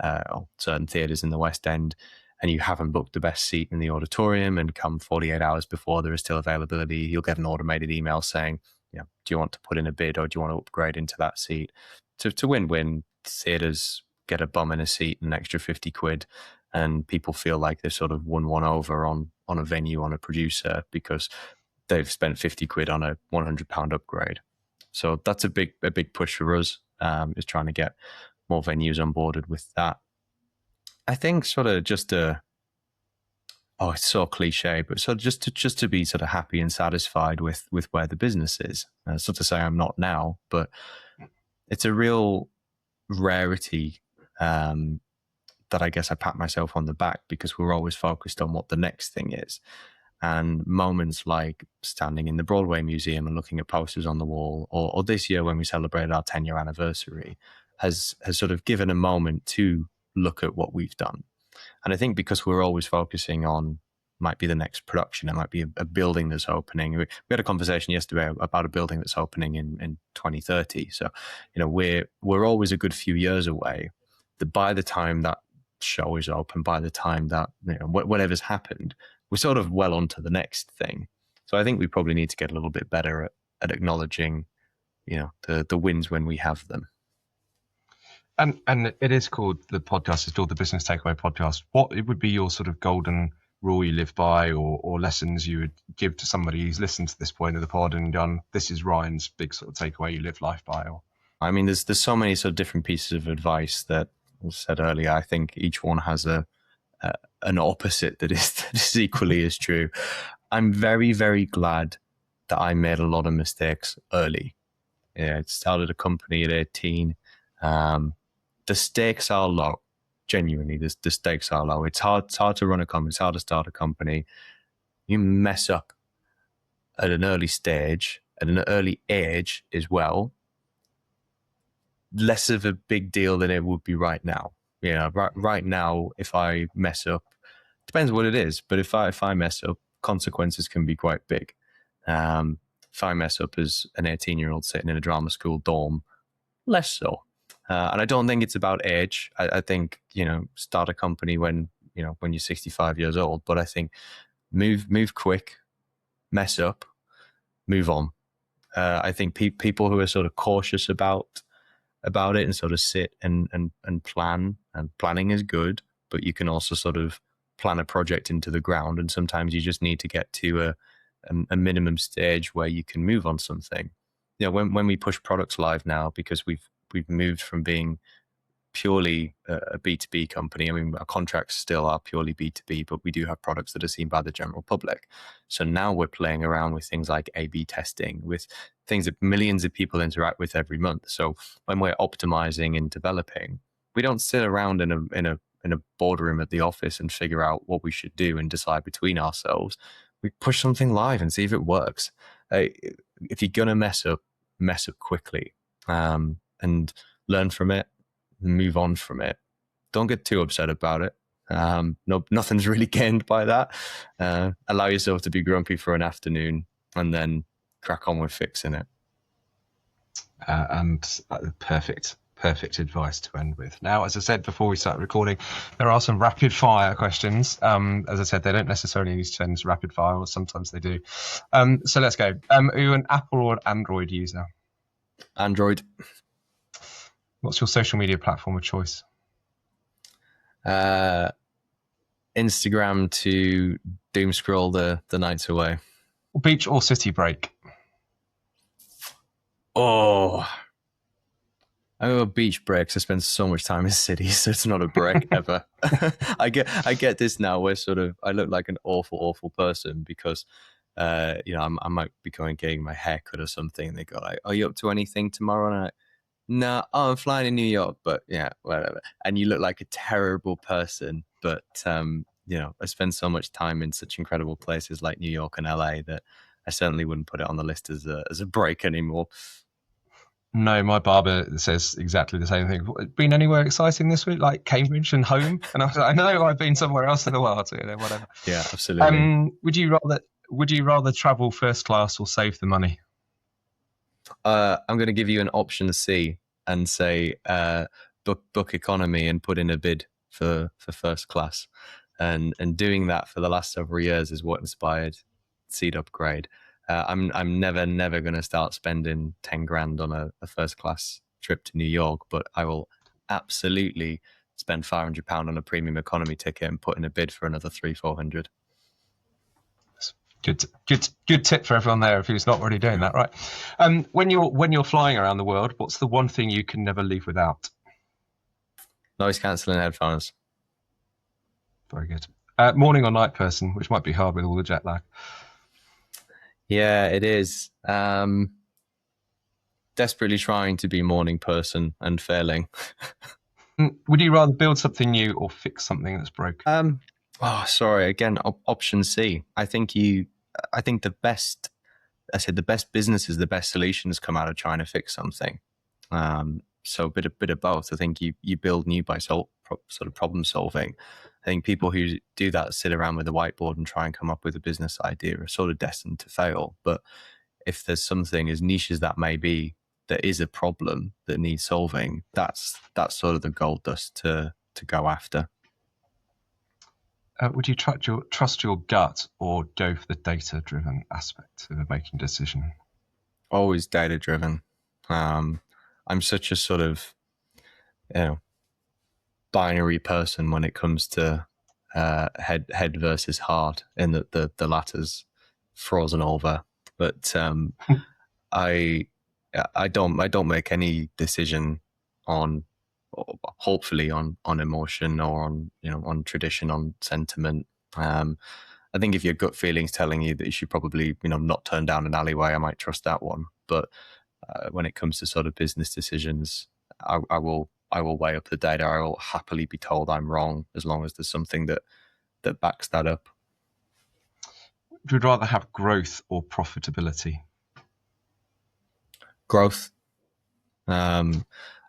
or certain theatres in the West End, and you haven't booked the best seat in the auditorium and come 48 hours before there is still availability, you'll get an automated email saying, do you want to put in a bid, or do you want to upgrade into that seat? To win-win, theatres get a bum in a seat, an extra 50 quid, and people feel like they've sort of won one over on a venue, on a producer, because they've spent 50 quid on a £100 upgrade. So that's a big push for us, is trying to get more venues onboarded with that. I think sort of just it's so cliche, but so just to be sort of happy and satisfied with where the business is. It's not to say I'm not now, but it's a real rarity, that I guess I pat myself on the back, because we're always focused on what the next thing is. And moments like standing in the Broadway Museum and looking at posters on the wall, or this year when we celebrated our 10-year anniversary, has sort of given a moment to look at what we've done. And I think because we're always focusing on, might be the next production, it might be a building that's opening. We had a conversation yesterday about a building that's opening in 2030. So, we're always a good few years away. By the time that show is open, by the time that whatever's happened, we're sort of well onto the next thing. So I think we probably need to get a little bit better at acknowledging, the wins when we have them. And it is called, the podcast is called the Business Takeaway Podcast. What it would be your sort of golden rule you live by, or lessons you would give to somebody who's listened to this point of the pod and gone, this is Ryan's big sort of takeaway you live life by? Or I mean, there's so many sort of different pieces of advice that I said earlier. I think each one has an opposite that is equally as true. I'm very, very glad that I made a lot of mistakes early. I started a company at 18. The stakes are low. Genuinely, the stakes are low. It's hard to run a company. It's hard to start a company. You mess up at an early stage, at an early age as well, less of a big deal than it would be right now. Right now, if I mess up, depends what it is, but if I mess up, consequences can be quite big. If I mess up as an 18-year-old sitting in a drama school dorm, less so. And I don't think it's about age. I think, start a company when you're 65 years old, but I think move quick, mess up, move on. I think people who are sort of cautious about it and sort of sit and plan, and planning is good, but you can also sort of plan a project into the ground. And sometimes you just need to get to a minimum stage where you can move on something. When we push products live now, because we've moved from being purely a B2B company. I mean, our contracts still are purely B2B, but we do have products that are seen by the general public. So now we're playing around with things like A/B testing, with things that millions of people interact with every month. So when we're optimizing and developing, we don't sit around in a boardroom at the office and figure out what we should do and decide between ourselves. We push something live and see if it works. If you're gonna mess up quickly, and learn from it, move on from it. Don't get too upset about it. No, nothing's really gained by that. Allow yourself to be grumpy for an afternoon, and then crack on with fixing it. And perfect advice to end with. Now, as I said before we started recording, there are some rapid fire questions. As I said, they don't necessarily need to send as rapid fire, or sometimes they do. So let's go. Are you an Apple or an Android user? Android. What's your social media platform of choice? Instagram to doom scroll the nights away. Beach or city break? Oh, I go beach breaks. I spend so much time in cities, so it's not a break ever. I get this now, where sort of I look like an awful person because I might be getting my hair cut or something, and they go like, "Are you up to anything tomorrow night?" No, I'm flying in New York, but yeah, whatever. And you look like a terrible person, but I spend so much time in such incredible places like New York and LA that I certainly wouldn't put it on the list as a break anymore. No, my barber says exactly the same thing. Been anywhere exciting this week, like Cambridge and home? And I was like, no, I've been somewhere else in the world, so whatever. Yeah, absolutely. Would you rather travel first class or save the money? I'm going to give you an option C and say book economy and put in a bid for first class, and doing that for the last several years is what inspired Seed Upgrade. I'm never going to start spending 10 grand on a first class trip to New York, but I will absolutely spend £500 on a premium economy ticket and put in a bid for another 300-400. Good tip for everyone there if who's not already doing that, right? When you're flying around the world, what's the one thing you can never leave without? Noise cancelling headphones. Very good. Morning or night person, which might be hard with all the jet lag. Yeah, it is. Desperately trying to be morning person and failing. Would you rather build something new or fix something that's broken? Sorry. Again, option C. I think the best businesses, the best solutions come out of trying to fix something. So a bit of both. I think you build new by sort of problem solving. I think people who do that sit around with a whiteboard and try and come up with a business idea are sort of destined to fail. But if there's something as niche as that may be, that is a problem that needs solving, that's sort of the gold dust to go after. Would you trust your gut or go for the data-driven aspect of making a decision? Always data driven. I'm such a sort of, binary person when it comes to head versus heart, in that the latter's frozen over. But I don't make any decision on, hopefully on emotion or on tradition, on sentiment. I think if your gut feeling's telling you that you should probably not turn down an alleyway, I might trust that one. But when it comes to sort of business decisions, I will weigh up the data. I will happily be told I'm wrong as long as there's something that backs that up. Would you rather have growth or profitability? Growth. And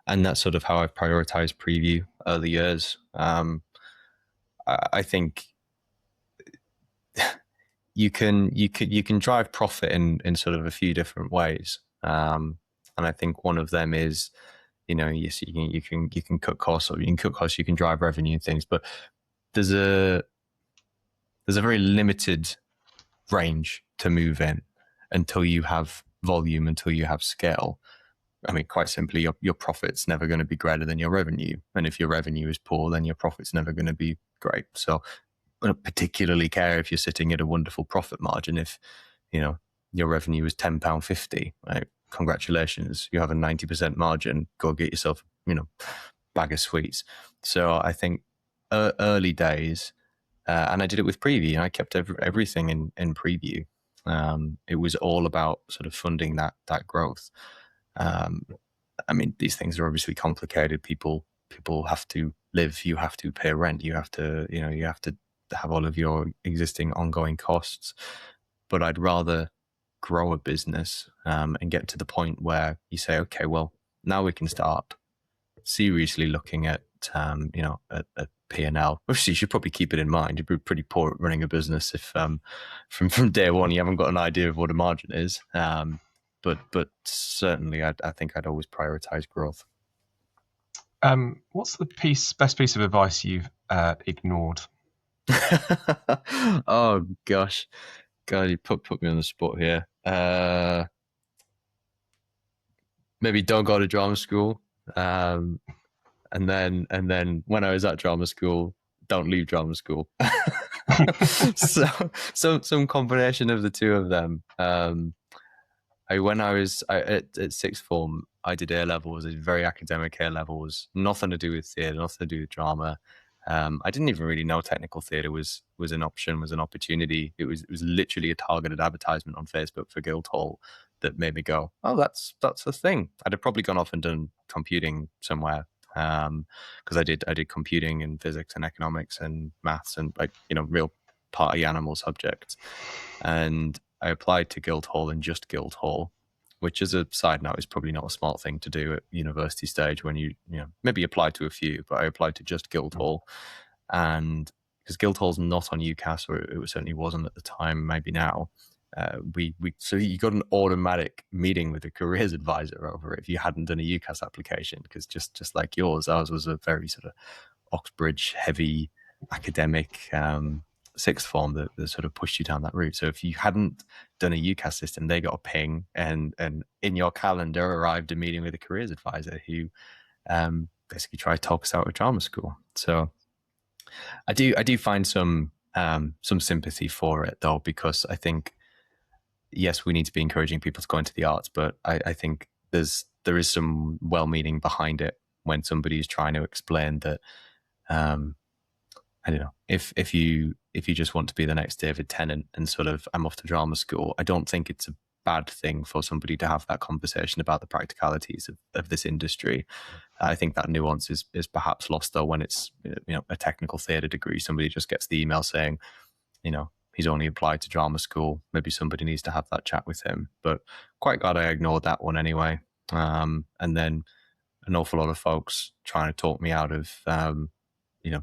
that's sort of how I've prioritized Preevue early years. I think you can drive profit in sort of a few different ways. And I think one of them is, you can cut costs, or you can drive revenue and things, but there's a very limited range to move in until you have volume, until you have scale. I mean, quite simply, your profit's never going to be greater than your revenue. And if your revenue is poor, then your profit's never going to be great. So I don't particularly care if you're sitting at a wonderful profit margin. If, your revenue is £10.50, right? Congratulations, you have a 90% margin. Go get yourself, bag of sweets. So I think early days, and I did it with Preevue. I kept everything in Preevue. It was all about sort of funding that growth. I mean, these things are obviously complicated. People have to live. You have to pay rent. You have to have all of your existing ongoing costs. But I'd rather grow a business and get to the point where you say, okay, well, now we can start seriously looking at at P&L. Obviously, you should probably keep it in mind. You'd be pretty poor at running a business if from day one you haven't got an idea of what a margin is. But certainly, I think I'd always prioritize growth. What's the best piece of advice you've ignored? Oh gosh, God, you put me on the spot here. Maybe don't go to drama school. And then when I was at drama school, don't leave drama school. So some combination of the two of them. When I was at sixth form, I did A levels. I did very academic A levels, nothing to do with theatre, nothing to do with drama. I didn't even really know technical theatre was an option, was an opportunity. It was literally a targeted advertisement on Facebook for Guildhall that made me go, oh, that's a thing. I'd have probably gone off and done computing somewhere, because I did computing and physics and economics and maths and real party animal subjects. And I applied to Guildhall and just Guildhall, which, as a side note, is probably not a smart thing to do at university stage when you maybe apply to a few, but I applied to just Guildhall. And because Guildhall's not on UCAS, or it certainly wasn't at the time, maybe now, so you got an automatic meeting with a careers advisor over it if you hadn't done a UCAS application, because just like yours, ours was a very sort of Oxbridge heavy academic sixth form that sort of pushed you down that route. So if you hadn't done a UCAS system, they got a ping, and in your calendar arrived a meeting with a careers advisor who basically tried to talk us out of drama school. So I do find some sympathy for it, though, because I think, yes, we need to be encouraging people to go into the arts, but I think there is some well-meaning behind it when somebody is trying to explain that, I don't know, if you just want to be the next David Tennant and sort of, I'm off to drama school, I don't think it's a bad thing for somebody to have that conversation about the practicalities of this industry. I think that nuance is perhaps lost, though, when it's, a technical theatre degree. Somebody just gets the email saying, he's only applied to drama school. Maybe somebody needs to have that chat with him. But quite glad I ignored that one anyway. And then an awful lot of folks trying to talk me out of,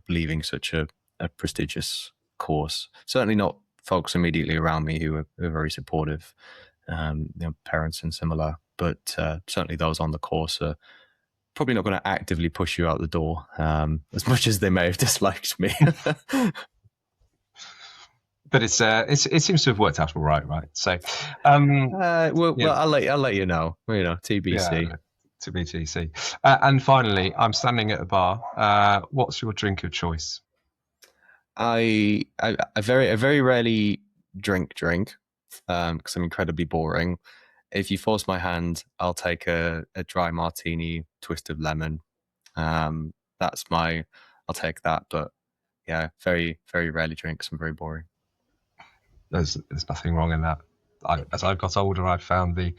leaving such a prestigious course. Certainly not folks immediately around me who are very supportive, parents and similar. But certainly those on the course are probably not going to actively push you out the door, as much as they may have disliked me. But it seems to have worked out all right? So, well, I'll let you know. TBC. Yeah, TBTC. And finally, I'm standing at a bar. What's your drink of choice? I very rarely drink, because I'm incredibly boring. If you force my hand, I'll take a dry martini, twist of lemon. I'll take that. But yeah, very, very rarely drink because I'm very boring. There's nothing wrong in that. As I've got older, I've found the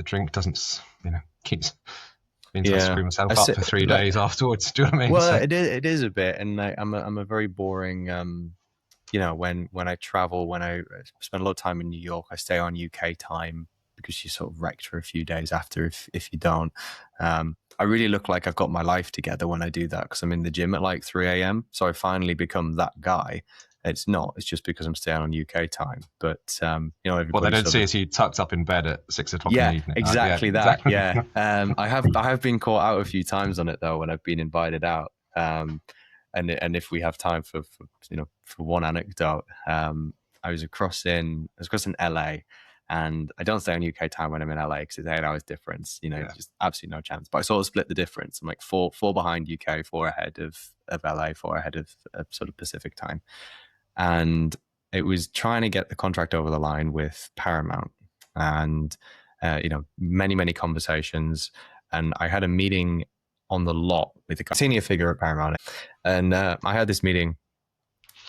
drink doesn't, keeps means I screw myself up for 3 days afterwards. Do you know what I mean? Well, it is a bit, and I'm a very boring. When I travel, when I spend a lot of time in New York, I stay on UK time because you're sort of wrecked for a few days after if you don't. I really look like I've got my life together when I do that, because I'm in the gym at like 3 a.m. So I finally become that guy. It's not. It's just because I'm staying on UK time. But what they don't see is you tucked up in bed at 6 o'clock in the evening. Exactly that. Exactly. Yeah. I have been caught out a few times on it, though, when I've been invited out. And if we have time for one anecdote, I was across in LA, and I don't stay on UK time when I'm in LA because it's 8 hours difference. Just absolutely no chance. But I sort of split the difference. I'm like four behind UK, 4 ahead of LA, 4 ahead of sort of Pacific time. And it was trying to get the contract over the line with Paramount, and many, many conversations. And I had a meeting on the lot with a senior figure at Paramount, and I had this meeting,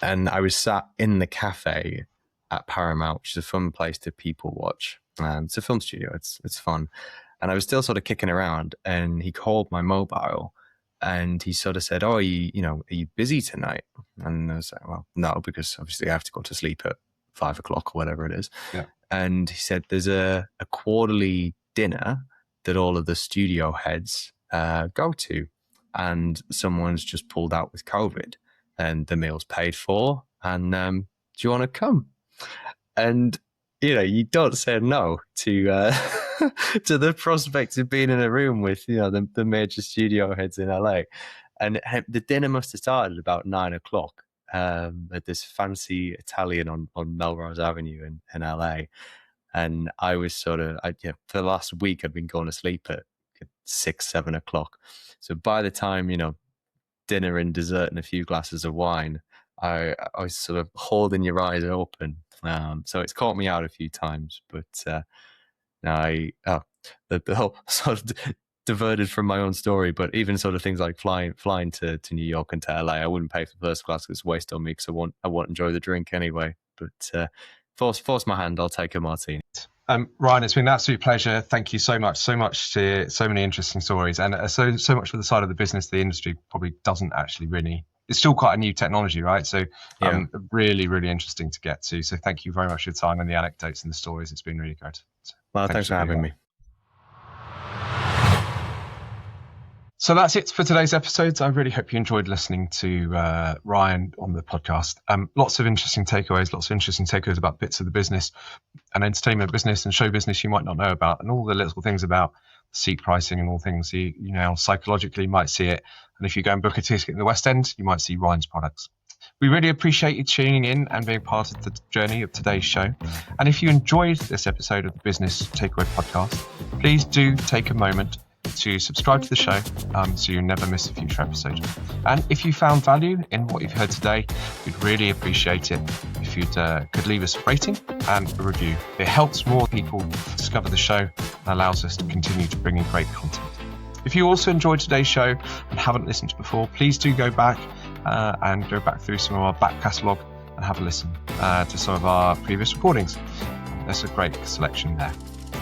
and I was sat in the cafe at Paramount, which is a fun place to people watch. It's a film studio. It's fun, and I was still sort of kicking around, and he called my mobile. And he sort of said, "Oh, are you busy tonight?" And I was like, "Well, no, because obviously I have to go to sleep at 5 o'clock or whatever it is." Yeah. And he said, "There's a quarterly dinner that all of the studio heads go to, and someone's just pulled out with COVID, and the meal's paid for. And do you want to come?" And you don't say no to to the prospect of being in a room with the major studio heads in LA. And the dinner must have started about 9 o'clock at this fancy Italian on Melrose Avenue in LA. And I was sort of, for the last week, I'd been going to sleep at 6, 7 o'clock. So by the time dinner and dessert and a few glasses of wine, I was sort of holding your eyes open. So it's caught me out a few times, but the whole sort of diverted from my own story. But even sort of things like flying to New York and to LA, I wouldn't pay for first class because it's a waste on me, because I won't enjoy the drink anyway. But force my hand, I'll take a martini. Ryan, it's been an absolute pleasure. Thank you so much. So many interesting stories, and so much for the side of the business the industry probably doesn't actually really. It's still quite a new technology, right? So really, really interesting to get to. So thank you very much for your time and the anecdotes and the stories. It's been really great. So well, thanks for having me. So that's it for today's episode. I really hope you enjoyed listening to Ryan on the podcast. Lots of interesting takeaways about bits of the business and entertainment business and show business you might not know about, and all the little things about seat pricing and all things you psychologically might see it. And if you go and book a ticket in the West End, you might see Ryan's products. We really appreciate you tuning in and being part of the journey of today's show. And if you enjoyed this episode of the Business Takeaway Podcast, please do take a moment to subscribe to the show so you never miss a future episode. And if you found value in what you've heard today, we'd really appreciate it if you could leave us a rating and a review. It helps more people discover the show and allows us to continue to bring in great content. If you also enjoyed today's show and haven't listened to before, please do go back through some of our back catalogue and have a listen to some of our previous recordings. There's a great selection there.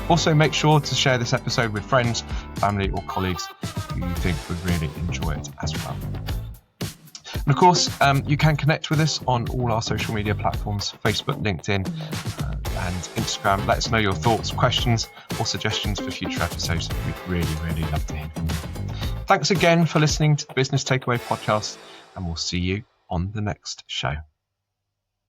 Also, make sure to share this episode with friends, family, or colleagues who you think would really enjoy it as well. And of course, you can connect with us on all our social media platforms, Facebook, LinkedIn, and Instagram. Let us know your thoughts, questions, or suggestions for future episodes. We'd really, really love to hear from you. Thanks again for listening to the Business Takeaway Podcast, and we'll see you on the next show.